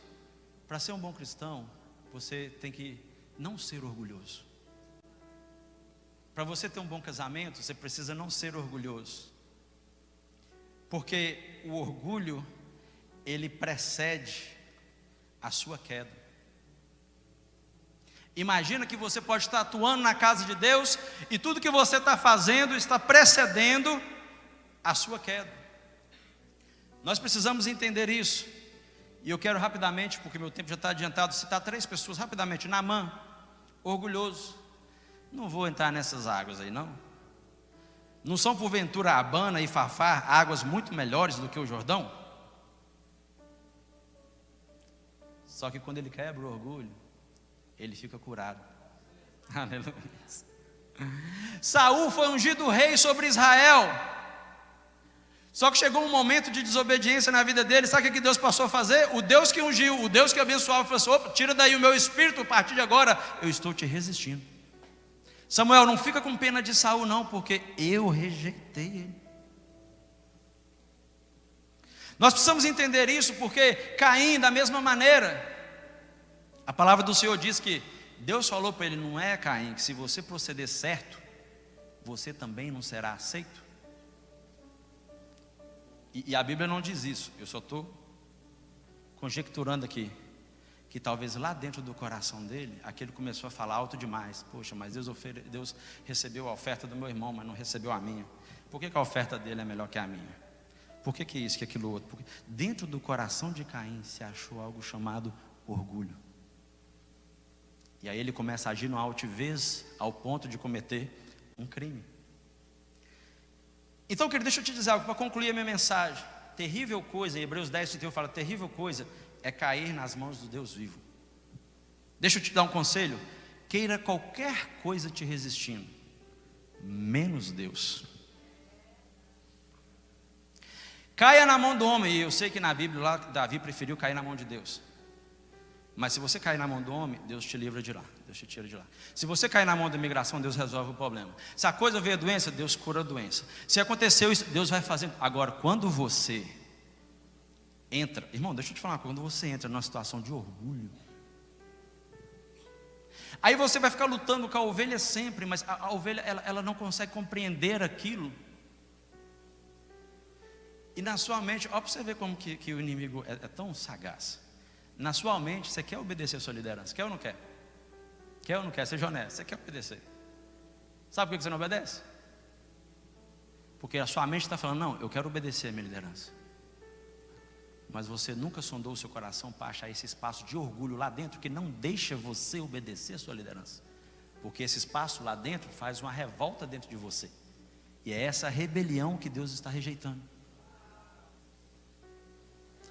[SPEAKER 1] para ser um bom cristão, você tem que não ser orgulhoso. Para você ter um bom casamento, você precisa não ser orgulhoso. Porque o orgulho, ele precede a sua queda. Imagina que você pode estar atuando na casa de Deus e tudo que você está fazendo está precedendo a sua queda. Nós precisamos entender isso. E eu quero rapidamente, porque meu tempo já está adiantado, citar 3 pessoas rapidamente. Naamã, orgulhoso. Não vou entrar nessas águas aí, não. Não são porventura Abana e Fafá águas muito melhores do que o Jordão? Só que quando ele quebra o orgulho, ele fica curado. Aleluia. Saul foi ungido rei sobre Israel. Só que chegou um momento de desobediência na vida dele. Sabe o que Deus passou a fazer? O Deus que ungiu, o Deus que abençoava, falou assim: opa, tira daí o meu espírito, a partir de agora eu estou te resistindo. Samuel, não fica com pena de Saul não, porque eu rejeitei ele. Nós precisamos entender isso, porque Caim, da mesma maneira, a palavra do Senhor diz que Deus falou para ele: não é, Caim, que se você proceder certo, você também não será aceito. E a Bíblia não diz isso, eu só estou conjecturando aqui, que talvez lá dentro do coração dele, aquele começou a falar alto demais. Poxa, mas Deus recebeu a oferta do meu irmão, mas não recebeu a minha. Por que a oferta dele é melhor que a minha? Por que isso, que aquilo outro? Porque dentro do coração de Caim se achou algo chamado orgulho. E aí ele começa a agir no altivez, ao ponto de cometer um crime. Então, querido, deixa eu te dizer algo para concluir a minha mensagem. Terrível coisa, em Hebreus 10:31 fala: terrível coisa é cair nas mãos do Deus vivo. Deixa eu te dar um conselho: queira qualquer coisa te resistindo, menos Deus. Caia na mão do homem. E eu sei que na Bíblia lá Davi preferiu cair na mão de Deus. Mas se você cair na mão do homem, Deus te livra de lá, Deus te tira de lá. Se você cair na mão da imigração, Deus resolve o problema. Se a coisa veio a doença, Deus cura a doença. Se aconteceu isso, Deus vai fazendo. Agora, quando você entra, irmão, deixa eu te falar uma coisa, quando você entra numa situação de orgulho, aí você vai ficar lutando com a ovelha sempre, mas a ovelha ela não consegue compreender aquilo. E na sua mente, ó, para você ver como que o inimigo é tão sagaz. Na sua mente, você quer obedecer a sua liderança? Quer ou não quer? Quer ou não quer? Seja honesto, você quer obedecer. Sabe por que você não obedece? Porque a sua mente está falando: não, eu quero obedecer a minha liderança. Mas você nunca sondou o seu coração para achar esse espaço de orgulho lá dentro que não deixa você obedecer a sua liderança. Porque esse espaço lá dentro faz uma revolta dentro de você. E é essa rebelião que Deus está rejeitando.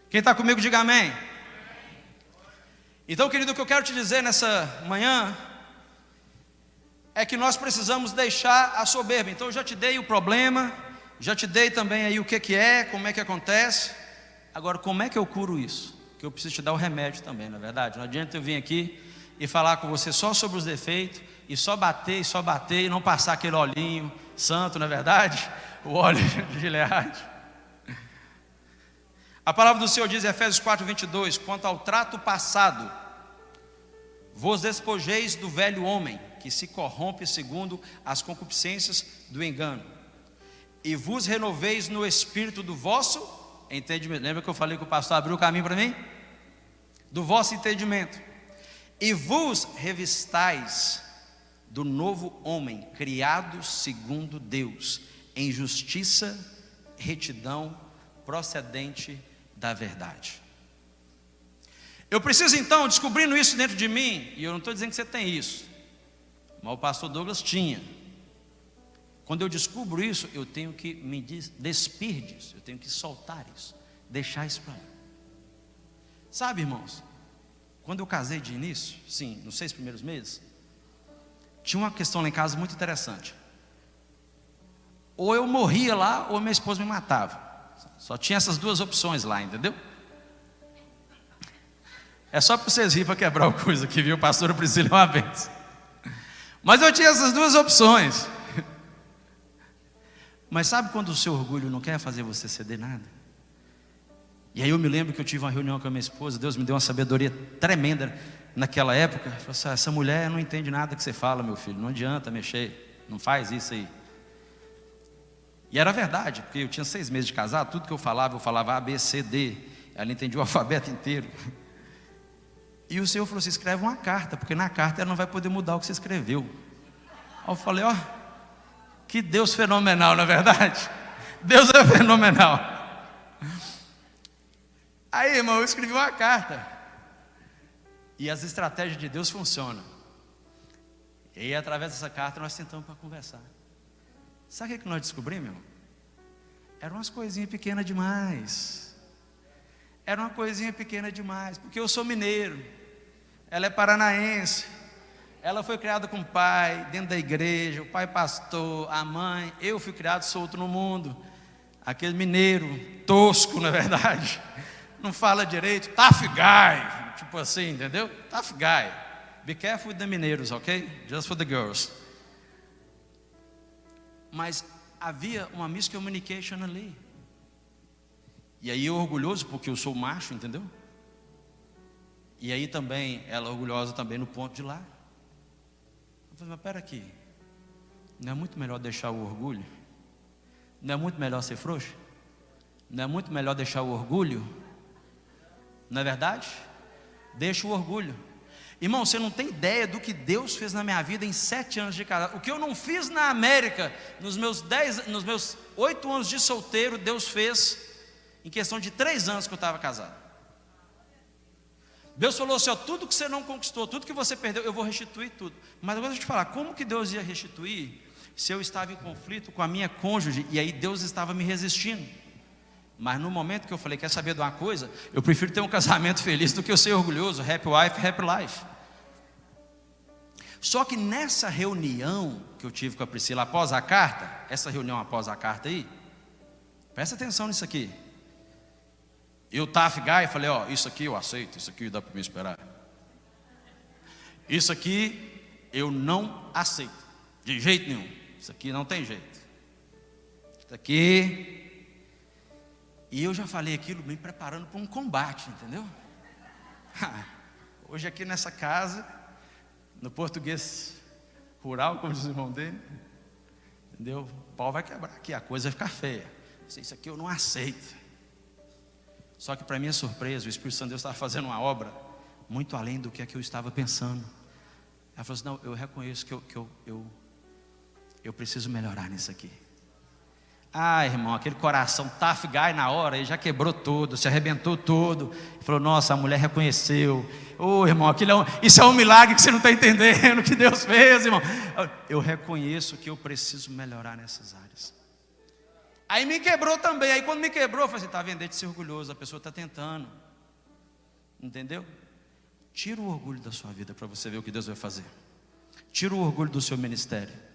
[SPEAKER 1] Quem está comigo, diga amém. Então, querido, o que eu quero te dizer nessa manhã é que nós precisamos deixar a soberba. Então eu já te dei o problema, já te dei também aí o que é, como é que acontece. Agora, como é que eu curo isso? Que eu preciso te dar o remédio também, não é verdade? Não adianta eu vir aqui e falar com você só sobre os defeitos, e só bater e não passar aquele olhinho santo, não é verdade? O óleo de Gileade. A palavra do Senhor diz em Efésios 4:22: quanto ao trato passado, vos despojeis do velho homem, que se corrompe segundo as concupiscências do engano, e vos renoveis no espírito do vosso entendimento. Lembra que eu falei que o pastor abriu o caminho para mim? Do vosso entendimento. E vos revistais do novo homem, criado segundo Deus, em justiça retidão procedente da verdade. Eu preciso então, descobrindo isso dentro de mim, e eu não estou dizendo que você tem isso, mas o pastor Douglas tinha. Quando eu descubro isso, eu tenho que me despir disso, eu tenho que soltar isso, deixar isso para lá. Sabe, irmãos, quando eu casei de início, sim, nos 6 primeiros meses, tinha uma questão lá em casa muito interessante. Ou eu morria lá, ou minha esposa me matava. Só tinha essas duas opções lá, entendeu? É só para vocês rirem, para quebrar o coisa aqui, viu? Pastor Priscila uma vez. Mas eu tinha essas duas opções. Mas sabe quando o seu orgulho não quer fazer você ceder nada? E aí eu me lembro que eu tive uma reunião com a minha esposa. Deus me deu uma sabedoria tremenda naquela época. Ele falou assim: essa mulher não entende nada que você fala, meu filho. Não adianta mexer, não faz isso aí. E era verdade, porque eu tinha 6 meses de casado. Tudo que eu falava A, B, C, D. Ela entendia o alfabeto inteiro. E o Senhor falou assim: escreve uma carta, porque na carta ela não vai poder mudar o que você escreveu. Aí eu falei: ó, que Deus fenomenal, na verdade. Deus é fenomenal. Aí, irmão, eu escrevi uma carta. E as estratégias de Deus funcionam. E aí, através dessa carta, nós sentamos para conversar. Sabe o que nós descobrimos, irmão? Eram umas coisinhas pequenas demais. Era uma coisinha pequena demais. Porque eu sou mineiro, ela é paranaense. Ela foi criada com o pai, dentro da igreja. O pai pastor, a mãe. Eu fui criado solto no mundo. Aquele mineiro, tosco, na verdade. Não fala direito, tough guy. Tipo assim, entendeu? Tough guy. Be careful with the mineiros, ok? Just for the girls. Mas havia uma miscommunication ali. E aí eu orgulhoso porque eu sou macho, entendeu? E aí também, ela orgulhosa também no ponto de lá. Eu falei: mas pera aqui, não é muito melhor deixar o orgulho? Não é muito melhor ser frouxo? Não é muito melhor deixar o orgulho? Não é verdade? Deixa o orgulho. Irmão, você não tem ideia do que Deus fez na minha vida em 7 anos de casado. O que eu não fiz na América, nos meus 8 anos de solteiro, Deus fez em questão de 3 anos que eu estava casado. Deus falou assim: ó, tudo que você não conquistou, tudo que você perdeu, eu vou restituir tudo. Mas agora deixa eu te falar, como que Deus ia restituir se eu estava em conflito com a minha cônjuge e aí Deus estava me resistindo? Mas no momento que eu falei: quer saber de uma coisa? Eu prefiro ter um casamento feliz do que eu ser orgulhoso. Happy wife, happy life. Só que nessa reunião que eu tive com a Priscila após a carta, essa reunião após a carta aí, presta atenção nisso aqui. Eu, tough guy, falei: ó, isso aqui eu aceito, isso aqui dá para me esperar. Isso aqui eu não aceito, de jeito nenhum. Isso aqui não tem jeito. Isso aqui. E eu já falei aquilo me preparando para um combate, entendeu? Hoje aqui nessa casa, no português rural, como diz o irmão dele, entendeu? O pau vai quebrar aqui, a coisa vai ficar feia. Isso aqui eu não aceito. Só que para minha surpresa, o Espírito Santo de Deus estava fazendo uma obra muito além do que eu estava pensando. Ela falou assim: não, eu reconheço que eu preciso melhorar nisso aqui. Ah, irmão, aquele coração tough guy na hora, ele já quebrou tudo, se arrebentou tudo. Ele falou: nossa, a mulher reconheceu. Ô, irmão, isso é um milagre que você não está entendendo, que Deus fez, irmão. Eu reconheço que eu preciso melhorar nessas áreas. Aí me quebrou também. Aí quando me quebrou, eu falei assim: está vendo, deixa de ser orgulhoso, a pessoa está tentando. Entendeu? Tira o orgulho da sua vida para você ver o que Deus vai fazer. Tira o orgulho do seu ministério.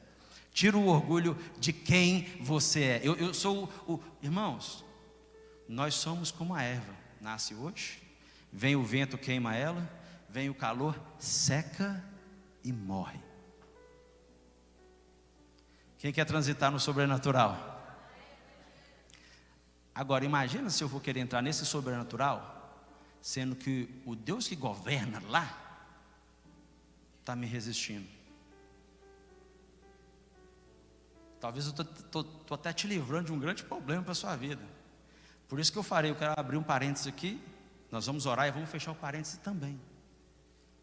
[SPEAKER 1] Tira o orgulho de quem você é. Eu sou irmãos, nós somos como a erva. Nasce hoje, vem o vento, queima ela, vem o calor, seca e morre. Quem quer transitar no sobrenatural? Agora imagina se eu vou querer entrar nesse sobrenatural, sendo que o Deus que governa lá está me resistindo. Talvez eu estou até te livrando de um grande problema para a sua vida. Por isso que eu quero abrir um parênteses aqui. Nós vamos orar e vamos fechar o parênteses também.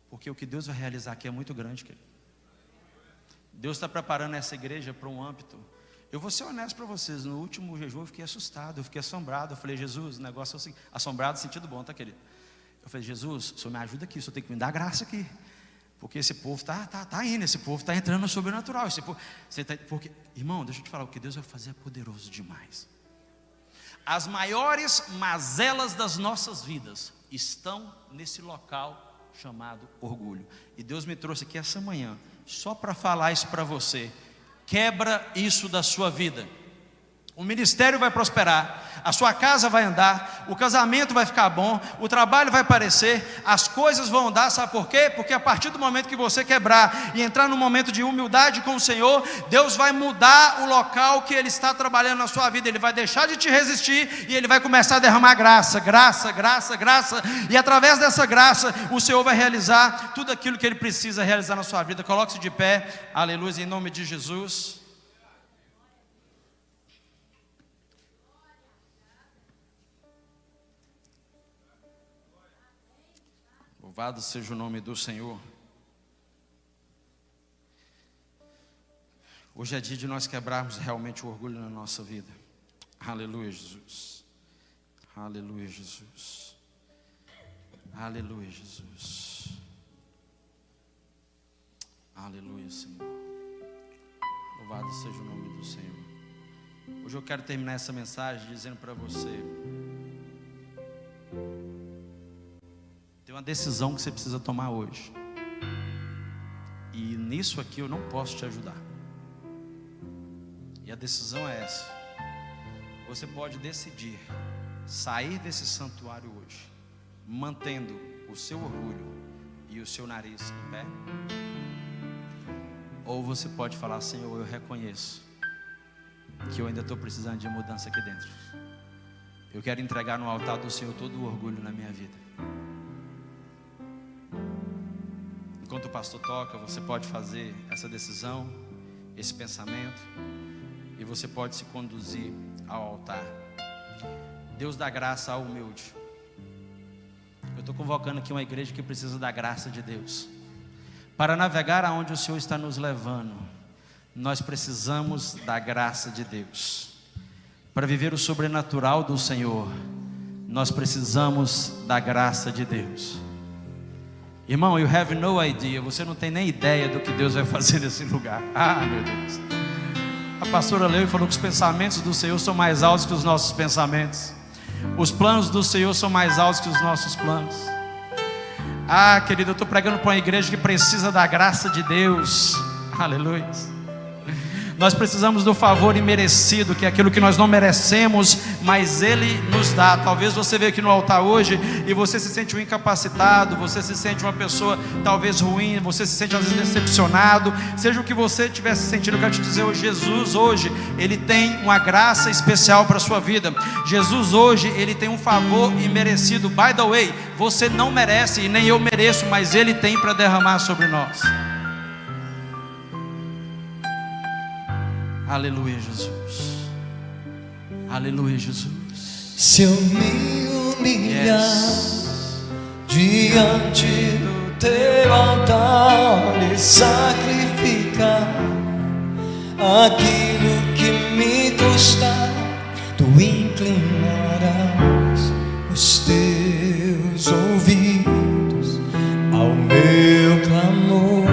[SPEAKER 1] Porque o que Deus vai realizar aqui é muito grande, querido. Deus está preparando essa igreja para um âmbito. Eu vou ser honesto para vocês, no último jejum eu fiquei assustado, eu fiquei assombrado. Eu falei, Jesus, o negócio é assim, assombrado no sentido bom, tá, querido? Eu falei, Jesus, o Senhor me ajuda aqui, o Senhor tem que me dar graça aqui. Porque esse povo tá indo, esse povo está entrando no sobrenatural. Porque, irmão, deixa eu te falar, o que Deus vai fazer é poderoso demais. As maiores mazelas das nossas vidas estão nesse local chamado orgulho. E Deus me trouxe aqui essa manhã só para falar isso para você. Quebra isso da sua vida. O ministério vai prosperar, a sua casa vai andar, o casamento vai ficar bom, o trabalho vai aparecer, as coisas vão andar, sabe por quê? Porque a partir do momento que você quebrar e entrar num momento de humildade com o Senhor, Deus vai mudar o local que Ele está trabalhando na sua vida. Ele vai deixar de te resistir e Ele vai começar a derramar graça, e através dessa graça, o Senhor vai realizar tudo aquilo que Ele precisa realizar na sua vida. Coloque-se de pé, aleluia, em nome de Jesus. Louvado seja o nome do Senhor. Hoje é dia de nós quebrarmos realmente o orgulho na nossa vida. Aleluia, Jesus. Aleluia, Jesus. Aleluia, Jesus. Aleluia, Senhor. Louvado seja o nome do Senhor. Hoje eu quero terminar essa mensagem dizendo para você: tem uma decisão que você precisa tomar hoje. E nisso aqui eu não posso te ajudar. E a decisão é essa. Você pode decidir sair desse santuário hoje, mantendo o seu orgulho e o seu nariz em pé. Ou você pode falar: Senhor, eu reconheço que eu ainda estou precisando de mudança aqui dentro. Eu quero entregar no altar do Senhor todo o orgulho na minha vida. Enquanto o pastor toca, você pode fazer essa decisão, esse pensamento, e você pode se conduzir ao altar. Deus dá graça ao humilde. Eu estou convocando aqui uma igreja que precisa da graça de Deus. Para navegar aonde o Senhor está nos levando, nós precisamos da graça de Deus. Para viver o sobrenatural do Senhor, nós precisamos da graça de Deus. Irmão, you have no idea. Você não tem nem ideia do que Deus vai fazer nesse lugar. Ah, meu Deus. A pastora leu e falou que os pensamentos do Senhor são mais altos que os nossos pensamentos. Os planos do Senhor são mais altos que os nossos planos. Ah, querido, eu estou pregando para uma igreja que precisa da graça de Deus. Aleluia. Nós precisamos do favor imerecido, que é aquilo que nós não merecemos, mas Ele nos dá. Talvez você veio aqui no altar hoje e você se sente um incapacitado, você se sente uma pessoa talvez ruim, você se sente às vezes decepcionado. Seja o que você estiver se sentindo, eu quero te dizer hoje: Jesus hoje, Ele tem uma graça especial para a sua vida. Jesus hoje, Ele tem um favor imerecido. By the way, você não merece e nem eu mereço, mas Ele tem para derramar sobre nós. Aleluia, Jesus. Aleluia, Jesus.
[SPEAKER 2] Se eu me humilhar diante do teu altar e sacrificar aquilo que me custar, tu inclinarás os teus ouvidos ao meu clamor.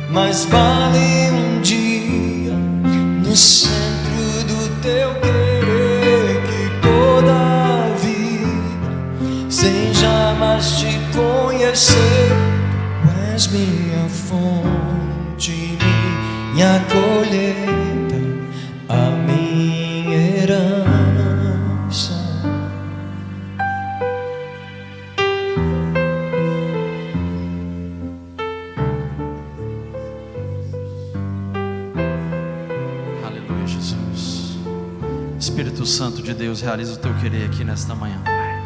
[SPEAKER 2] Mas vale um dia no centro do teu querer que toda a vida, sem jamais te conhecer, tu és minha fonte, minha colheita, a minha herança.
[SPEAKER 1] Espírito Santo de Deus, realiza o teu querer aqui nesta manhã, Pai.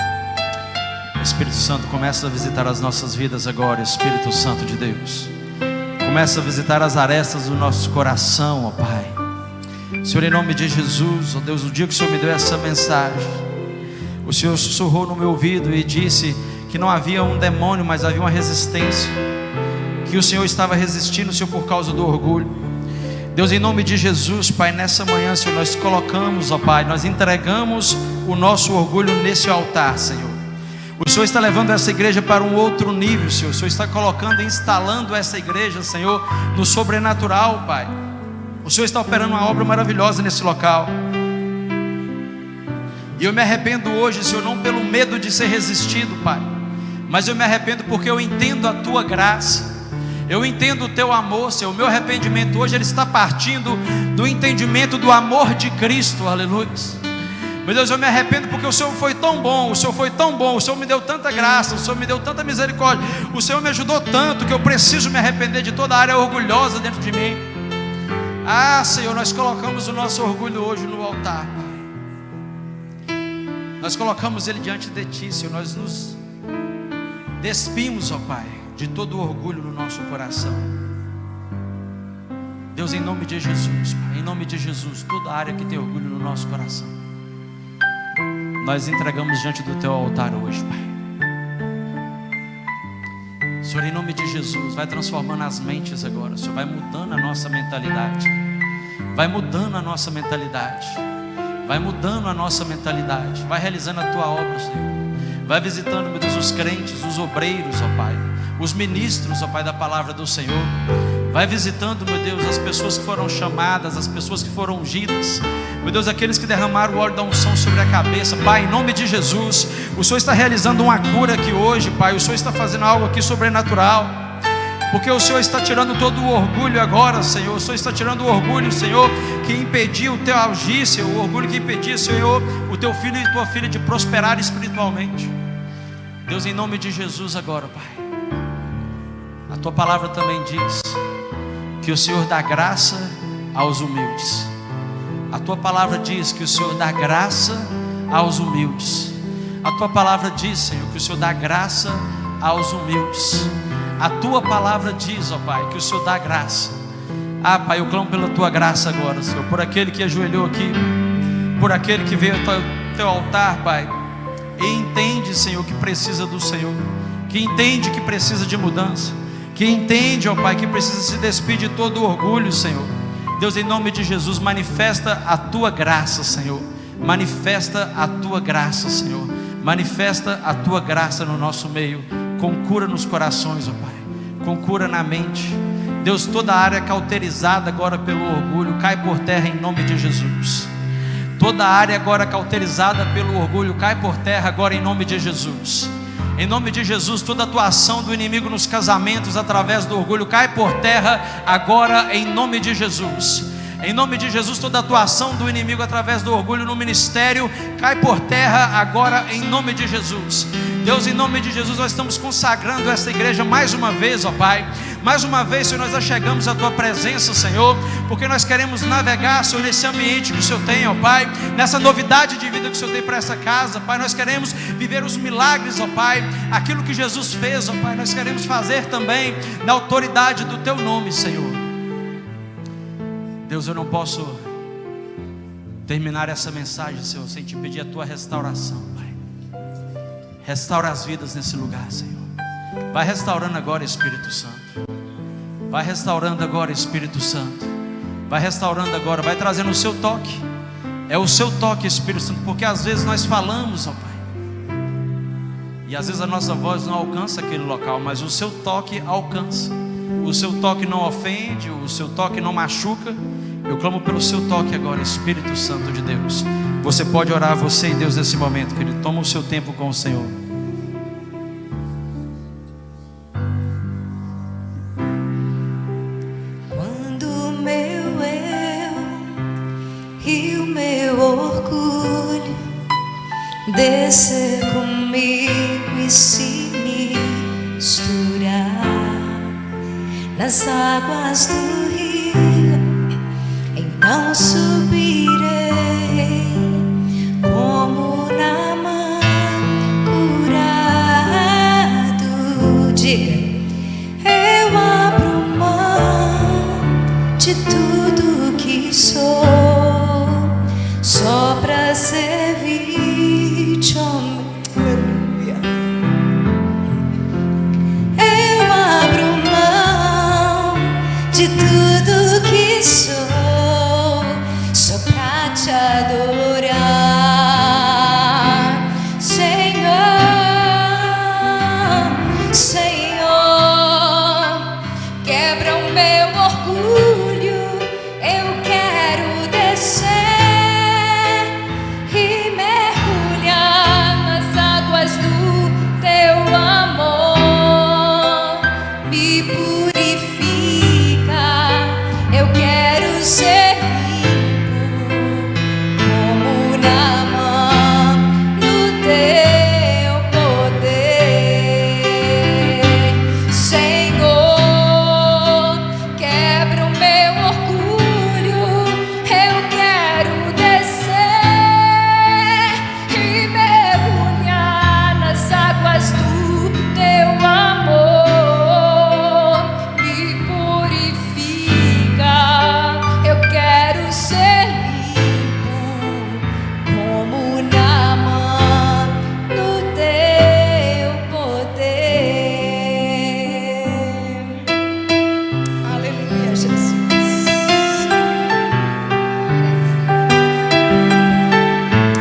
[SPEAKER 1] Espírito Santo, começa a visitar as nossas vidas agora. Espírito Santo de Deus, começa a visitar as arestas do nosso coração, ó Pai. Senhor, em nome de Jesus, ó Deus, o dia que o Senhor me deu essa mensagem, o Senhor sussurrou no meu ouvido e disse que não havia um demônio, mas havia uma resistência que o Senhor estava resistindo, Senhor, por causa do orgulho. Deus, em nome de Jesus, Pai, nessa manhã, Senhor, nós colocamos, ó Pai, nós entregamos o nosso orgulho nesse altar, Senhor. O Senhor está levando essa igreja para um outro nível, Senhor. O Senhor está colocando, instalando essa igreja, Senhor, no sobrenatural, Pai. O Senhor está operando uma obra maravilhosa nesse local. E eu me arrependo hoje, Senhor, não pelo medo de ser resistido, Pai, mas eu me arrependo porque eu entendo a Tua graça. Eu entendo o Teu amor, Senhor. O meu arrependimento hoje, ele está partindo do entendimento do amor de Cristo, aleluia. Meu Deus, eu me arrependo porque o Senhor foi tão bom, o Senhor foi tão bom, o Senhor me deu tanta graça, o Senhor me deu tanta misericórdia, o Senhor me ajudou tanto que eu preciso me arrepender de toda a área orgulhosa dentro de mim. Ah, Senhor, nós colocamos o nosso orgulho hoje no altar, Pai. Nós colocamos ele diante de Ti, Senhor. Nós nos despimos, ó Pai, de todo o orgulho no nosso coração. Deus, em nome de Jesus, Pai, em nome de Jesus, toda área que tem orgulho no nosso coração, nós entregamos diante do Teu altar hoje, Pai. Senhor, em nome de Jesus, vai transformando as mentes agora. Senhor, vai mudando a nossa mentalidade. Vai mudando a nossa mentalidade. Vai mudando a nossa mentalidade. Vai realizando a Tua obra, Senhor. Vai visitando, meu Deus, os crentes, os obreiros, ó Pai, os ministros, ó Pai, da palavra do Senhor. Vai visitando, meu Deus, as pessoas que foram chamadas, as pessoas que foram ungidas, meu Deus, aqueles que derramaram o óleo da unção sobre a cabeça. Pai, em nome de Jesus, o Senhor está realizando uma cura aqui hoje, Pai. O Senhor está fazendo algo aqui sobrenatural, porque o Senhor está tirando todo o orgulho agora, Senhor. O Senhor está tirando o orgulho, Senhor, que impedia o Teu agir, Senhor. O orgulho que impedia, Senhor, o Teu filho e Tua filha de prosperar espiritualmente. Deus, em nome de Jesus agora, Pai, a Tua palavra também diz que o Senhor dá graça aos humildes. A Tua palavra diz que o Senhor dá graça aos humildes. A Tua palavra diz, Senhor, que o Senhor dá graça aos humildes. A Tua palavra diz, ó Pai, que o Senhor dá graça. Ah, Pai, eu clamo pela Tua graça agora, Senhor, por aquele que ajoelhou aqui, por aquele que veio ao Teu altar, Pai, e entende, Senhor, que precisa do Senhor, que entende que precisa de mudança, que entende, ó Pai, que precisa se despir de todo o orgulho, Senhor. Deus, em nome de Jesus, manifesta a Tua graça, Senhor. Manifesta a Tua graça, Senhor. Manifesta a Tua graça no nosso meio, com cura nos corações, ó Pai, com cura na mente. Deus, toda a área cauterizada agora pelo orgulho, cai por terra em nome de Jesus. Toda a área agora cauterizada pelo orgulho, cai por terra agora em nome de Jesus. Em nome de Jesus, toda atuação do inimigo nos casamentos através do orgulho cai por terra agora em nome de Jesus. Em nome de Jesus, toda atuação do inimigo através do orgulho no ministério cai por terra agora em nome de Jesus. Deus, em nome de Jesus, nós estamos consagrando essa igreja mais uma vez, ó Pai. Mais uma vez, Senhor, nós já chegamos à Tua presença, Senhor, porque nós queremos navegar, Senhor, nesse ambiente que o Senhor tem, ó Pai, nessa novidade de vida que o Senhor tem para essa casa, Pai. Nós queremos viver os milagres, ó Pai, aquilo que Jesus fez, ó Pai, nós queremos fazer também na autoridade do Teu nome, Senhor. Deus, eu não posso terminar essa mensagem, Senhor, sem Te pedir a Tua restauração, Pai. Restaura as vidas nesse lugar, Senhor. Vai restaurando agora, Espírito Santo. Vai restaurando agora, Espírito Santo. Vai restaurando agora, vai trazendo o Seu toque. É o Seu toque, Espírito Santo, porque às vezes nós falamos, ó Pai, e às vezes a nossa voz não alcança aquele local, mas o Seu toque alcança. O Seu toque não ofende, o Seu toque não machuca. Eu clamo pelo Seu toque agora, Espírito Santo de Deus. Você pode orar, você e Deus, nesse momento, querido. Toma o seu tempo com o Senhor.
[SPEAKER 3] Quando o meu eu e o meu orgulho descer comigo e se misturar nas águas do rio, então subirei como Naamã curado. Diga: eu abro mão de tudo que sou, só pra servir-te, ó meu. Eu abro mão de tudo que sou, só pra te adorar, Senhor, Senhor. Quebra o meu orgulho, eu quero descer e mergulhar nas águas do teu amor. Me purifica, eu quero ser limpo como Naamã no teu poder, Senhor. Quebra o meu orgulho, eu quero descer e mergulhar nas águas do teu amor. Me purifica, eu quero ser limpo como Naamã no teu poder. Aleluia, Jesus.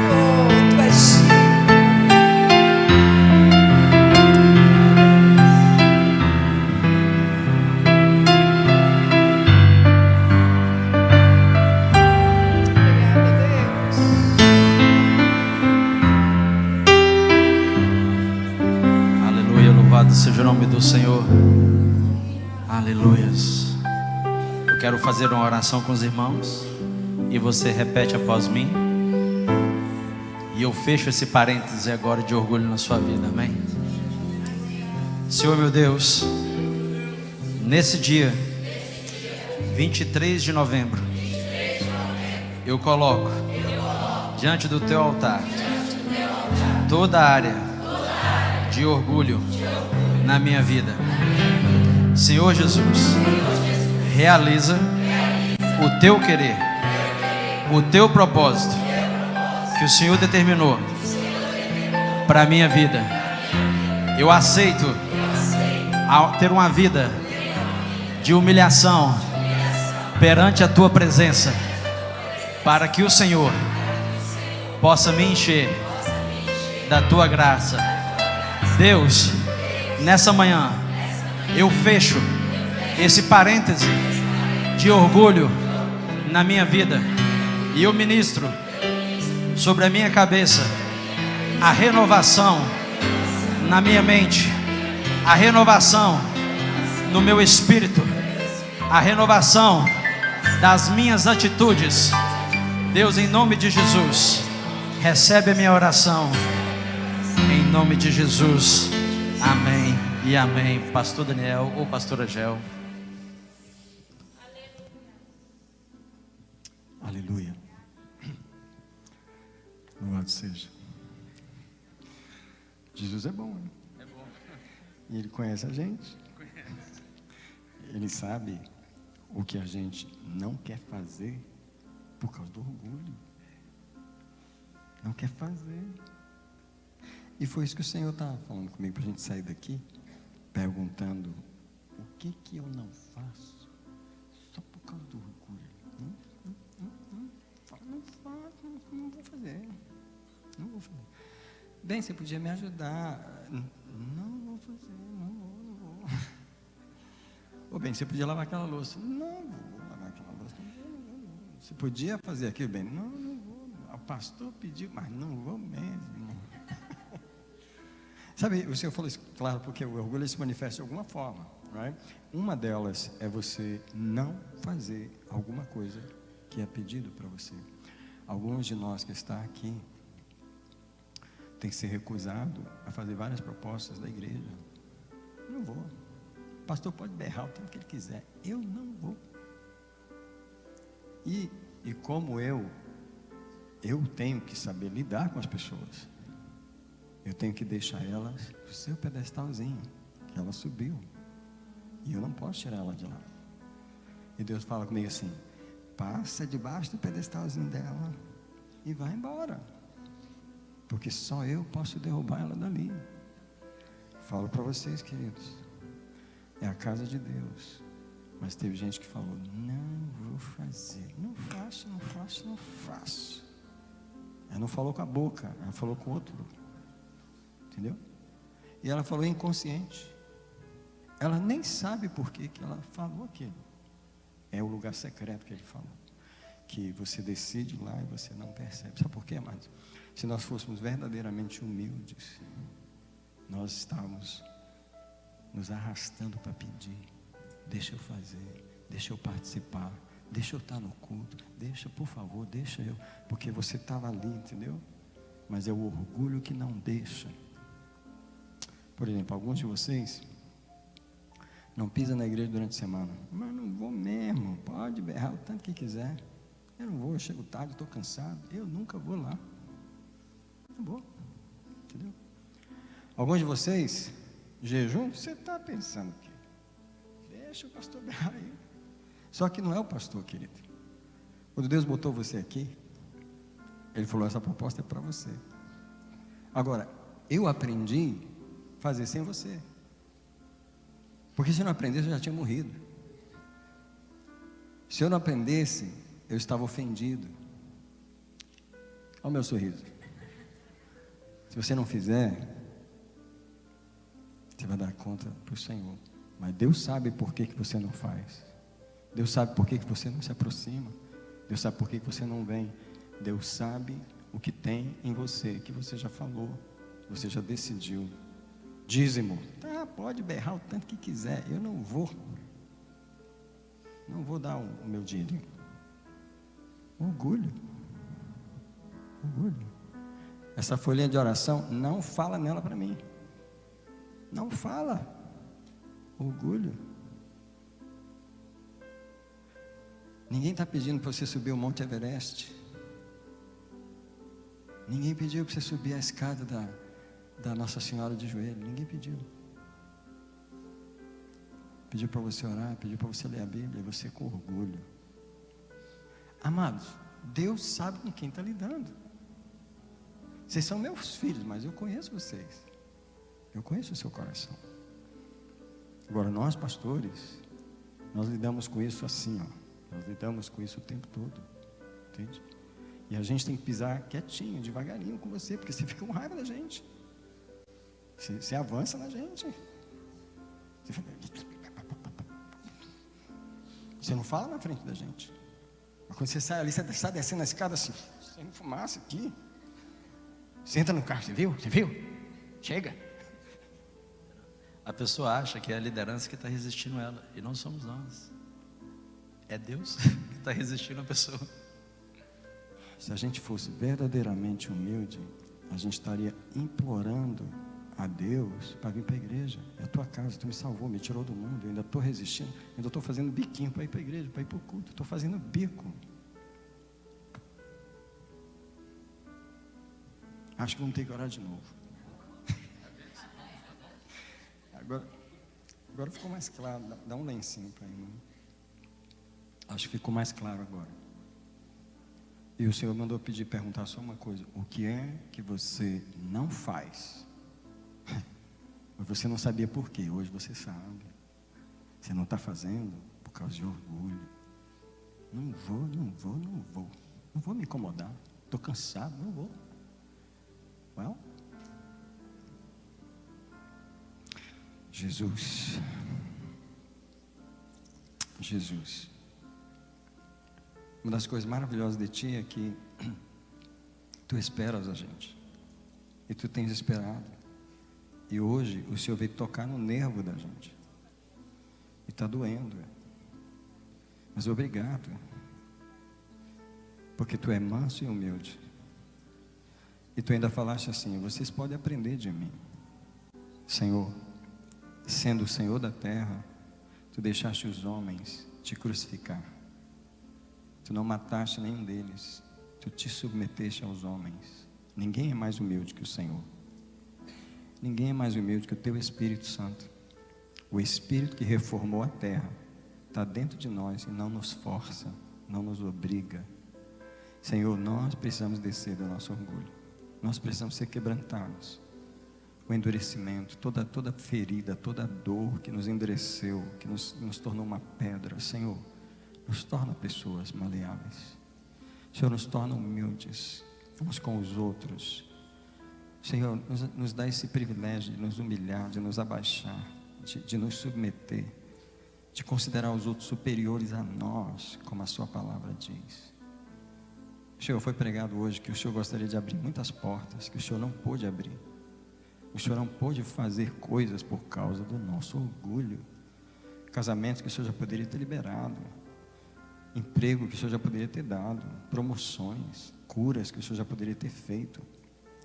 [SPEAKER 3] Oh, tu és obrigada, Deus.
[SPEAKER 1] Aleluia, louvado seja o nome do Senhor. Aleluias. Eu quero fazer uma oração com os irmãos e você repete após mim. E eu fecho esse parêntese agora de orgulho na sua vida, amém? Senhor meu Deus, nesse dia 23 de novembro, eu coloco diante do teu altar toda a área de orgulho na minha vida. Senhor Jesus, realiza o teu querer, o teu propósito que o Senhor determinou para a minha vida. Eu aceito ter uma vida de humilhação perante a tua presença, para que o Senhor possa me encher da tua graça. Deus, nessa manhã eu fecho esse parêntese de orgulho na minha vida e eu ministro sobre a minha cabeça a renovação na minha mente, a renovação no meu espírito, a renovação das minhas atitudes. Deus, em nome de Jesus, recebe a minha oração, em nome de Jesus, amém e amém. Pastor Daniel ou pastora Gel.
[SPEAKER 4] Aleluia. Louvado seja. Jesus é bom, né?
[SPEAKER 1] É bom.
[SPEAKER 4] E Ele conhece a gente. Ele sabe o que a gente não quer fazer por causa do orgulho. Não quer fazer. E foi isso que o Senhor estava falando comigo, para a gente sair daqui, perguntando: o que eu não faço só por causa do orgulho? Não faço, não vou fazer. Não vou fazer. Bem, você podia me ajudar. Não vou fazer, não vou. Ou bem, você podia lavar aquela louça. Não vou lavar aquela louça. Não vou. Você podia fazer aquilo, bem? Não vou. O pastor pediu, mas não vou mesmo. Sabe, o Senhor falou isso, claro, porque o orgulho se manifesta de alguma forma, right? Uma delas é você não fazer alguma coisa que é pedido para você. Alguns de nós que estão aqui tem que ser recusado a fazer várias propostas da igreja. Não vou. O pastor pode berrar o tempo que ele quiser. Eu não vou. E como eu tenho que saber lidar com as pessoas. Eu tenho que deixar elas no seu pedestalzinho, que ela subiu. E eu não posso tirar ela de lá. E Deus fala comigo assim: passa debaixo do pedestalzinho dela e vai embora. Porque só eu posso derrubar ela dali. Falo para vocês, queridos, é a casa de Deus. Mas teve gente que falou: não vou fazer, não faço, não faço, não faço. Ela não falou com a boca, ela falou com o outro. Entendeu? E ela falou inconsciente. Ela nem sabe por que ela falou aquilo. É o lugar secreto que ele falou, que você decide lá e você não percebe. Sabe por quê, amados? Se nós fôssemos verdadeiramente humildes, nós estávamos nos arrastando para pedir: deixa eu fazer, deixa eu participar, deixa eu estar no culto, deixa, por favor, deixa eu, porque você estava ali, entendeu? Mas é o orgulho que não deixa. Por exemplo, alguns de vocês não pisam na igreja durante a semana. Mas não vou mesmo, pode berrar o tanto que quiser. Eu não vou, eu chego tarde, estou cansado. Eu nunca vou lá. Não vou, entendeu? Alguns de vocês, jejum, você está pensando o quê? Deixa o pastor berrar aí. Só que não é o pastor, querido. Quando Deus botou você aqui, Ele falou: essa proposta é para você. Agora, eu aprendi a fazer sem você. Porque se eu não aprendesse, eu já tinha morrido. Se eu não aprendesse, eu estava ofendido. Olha o meu sorriso. Se você não fizer, você vai dar conta para o Senhor. Mas Deus sabe por que você não faz. Deus sabe por que você não se aproxima. Deus sabe por que você não vem. Deus sabe o que tem em você, que você já falou, você já decidiu. Dízimo, tá, pode berrar o tanto que quiser, eu não vou dar o meu dinheiro. Orgulho. Essa folhinha de oração, não fala nela para mim, não fala. Orgulho. Ninguém está pedindo para você subir o Monte Everest. Ninguém pediu para você subir a escada da Nossa Senhora de joelho. Ninguém pediu. Pediu para você orar, pediu para você ler a Bíblia, e você com orgulho. Amados, Deus sabe com quem está lidando. Vocês são meus filhos, mas eu conheço vocês. Eu conheço o seu coração. Agora, nós pastores, nós lidamos com isso assim, ó. Nós lidamos com isso o tempo todo. Entende? E a gente tem que pisar quietinho, devagarinho com você, porque você fica com raiva da gente. Você avança na gente. Você não fala na frente da gente. Mas quando você sai ali, você está descendo a escada assim, sem fumaça aqui. Você entra no carro, você viu? Você viu? Chega.
[SPEAKER 1] A pessoa acha que é a liderança que está resistindo a ela, e não somos nós. É Deus que está resistindo a pessoa.
[SPEAKER 4] Se a gente fosse verdadeiramente humilde, a gente estaria implorando a Deus para vir para a igreja. É a tua casa, tu me salvou, me tirou do mundo, eu ainda estou resistindo, ainda estou fazendo biquinho para ir para a igreja, para ir para o culto, estou fazendo bico. Acho que vamos ter que orar de novo. Agora ficou mais claro. Dá um lencinho para mim. Acho que ficou mais claro agora. E o Senhor mandou perguntar só uma coisa: o que é que você não faz? Mas você não sabia por quê. Hoje você sabe. Você não está fazendo por causa de orgulho. Não vou me incomodar. Estou cansado, não vou. Well, Jesus. Uma das coisas maravilhosas de ti é que tu esperas a gente. E tu tens esperado. E hoje o Senhor veio tocar no nervo da gente. E está doendo. Mas obrigado. Porque tu é manso e humilde. E tu ainda falaste assim: vocês podem aprender de mim. Senhor, sendo o Senhor da terra, tu deixaste os homens te crucificar. Tu não mataste nenhum deles. Tu te submeteste aos homens. Ninguém é mais humilde que o Senhor. Ninguém é mais humilde que o teu Espírito Santo. O Espírito que reformou a terra está dentro de nós e não nos força, não nos obriga. Senhor, nós precisamos descer do nosso orgulho. Nós precisamos ser quebrantados. o endurecimento, toda ferida, toda dor que nos endureceu, que nos tornou uma pedra. Senhor, nos torna pessoas maleáveis. Senhor, nos torna humildes uns com os outros. Senhor, nos dá esse privilégio de nos humilhar, de nos abaixar, de nos submeter, de considerar os outros superiores a nós, como a sua palavra diz. Senhor, foi pregado hoje que o Senhor gostaria de abrir muitas portas que o Senhor não pôde abrir. O Senhor não pôde fazer coisas por causa do nosso orgulho. Casamentos que o Senhor já poderia ter liberado, emprego que o Senhor já poderia ter dado, promoções, curas que o Senhor já poderia ter feito.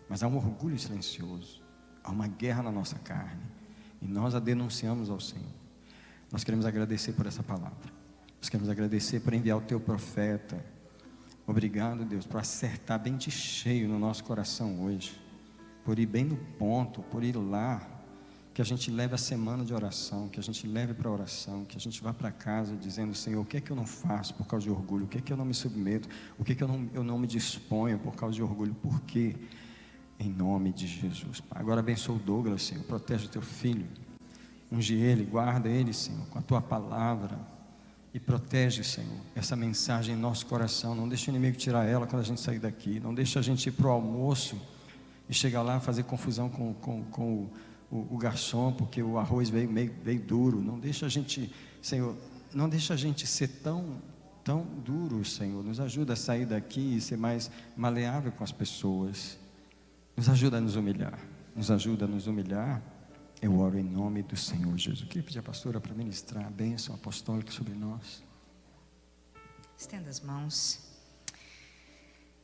[SPEAKER 4] Mas há um orgulho silencioso, há uma guerra na nossa carne, e nós a denunciamos ao Senhor. Nós queremos agradecer por essa palavra, nós queremos agradecer por enviar o teu profeta. Obrigado, Deus, por acertar bem de cheio no nosso coração hoje, por ir bem no ponto, por ir lá, que a gente leve a semana de oração, que a gente leve para a oração, que a gente vá para casa dizendo: Senhor, o que é que eu não faço por causa de orgulho? O que é que eu não me submeto? O que é que eu não me disponho por causa de orgulho? Por quê? Em nome de Jesus, Pai. Agora abençoa o Douglas, Senhor, protege o teu filho, unge ele, guarda ele, Senhor, com a tua palavra, e protege, Senhor, essa mensagem em nosso coração. Não deixa o inimigo tirar ela quando a gente sair daqui, não deixa a gente ir para o almoço e chegar lá fazer confusão com o garçom, porque o arroz veio duro. Não deixa a gente, Senhor, não deixa a gente ser tão duro, Senhor. Nos ajuda a sair daqui e ser mais maleável com as pessoas. Nos ajuda a nos humilhar, nos ajuda a nos humilhar. Eu oro em nome do Senhor Jesus. Eu queria pedir a pastora para ministrar a bênção apostólica sobre nós.
[SPEAKER 3] Estenda as mãos.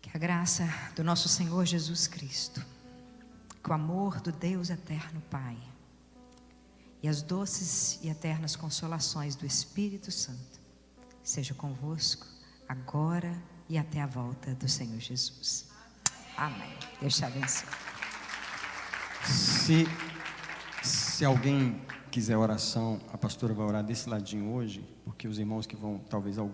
[SPEAKER 3] Que a graça do nosso Senhor Jesus Cristo, que o amor do Deus eterno Pai e as doces e eternas consolações do Espírito Santo seja convosco agora e até a volta do Senhor Jesus. Amém. Deus te abençoe.
[SPEAKER 4] Se alguém quiser oração, a pastora vai orar desse ladinho hoje, porque os irmãos que vão, talvez alguns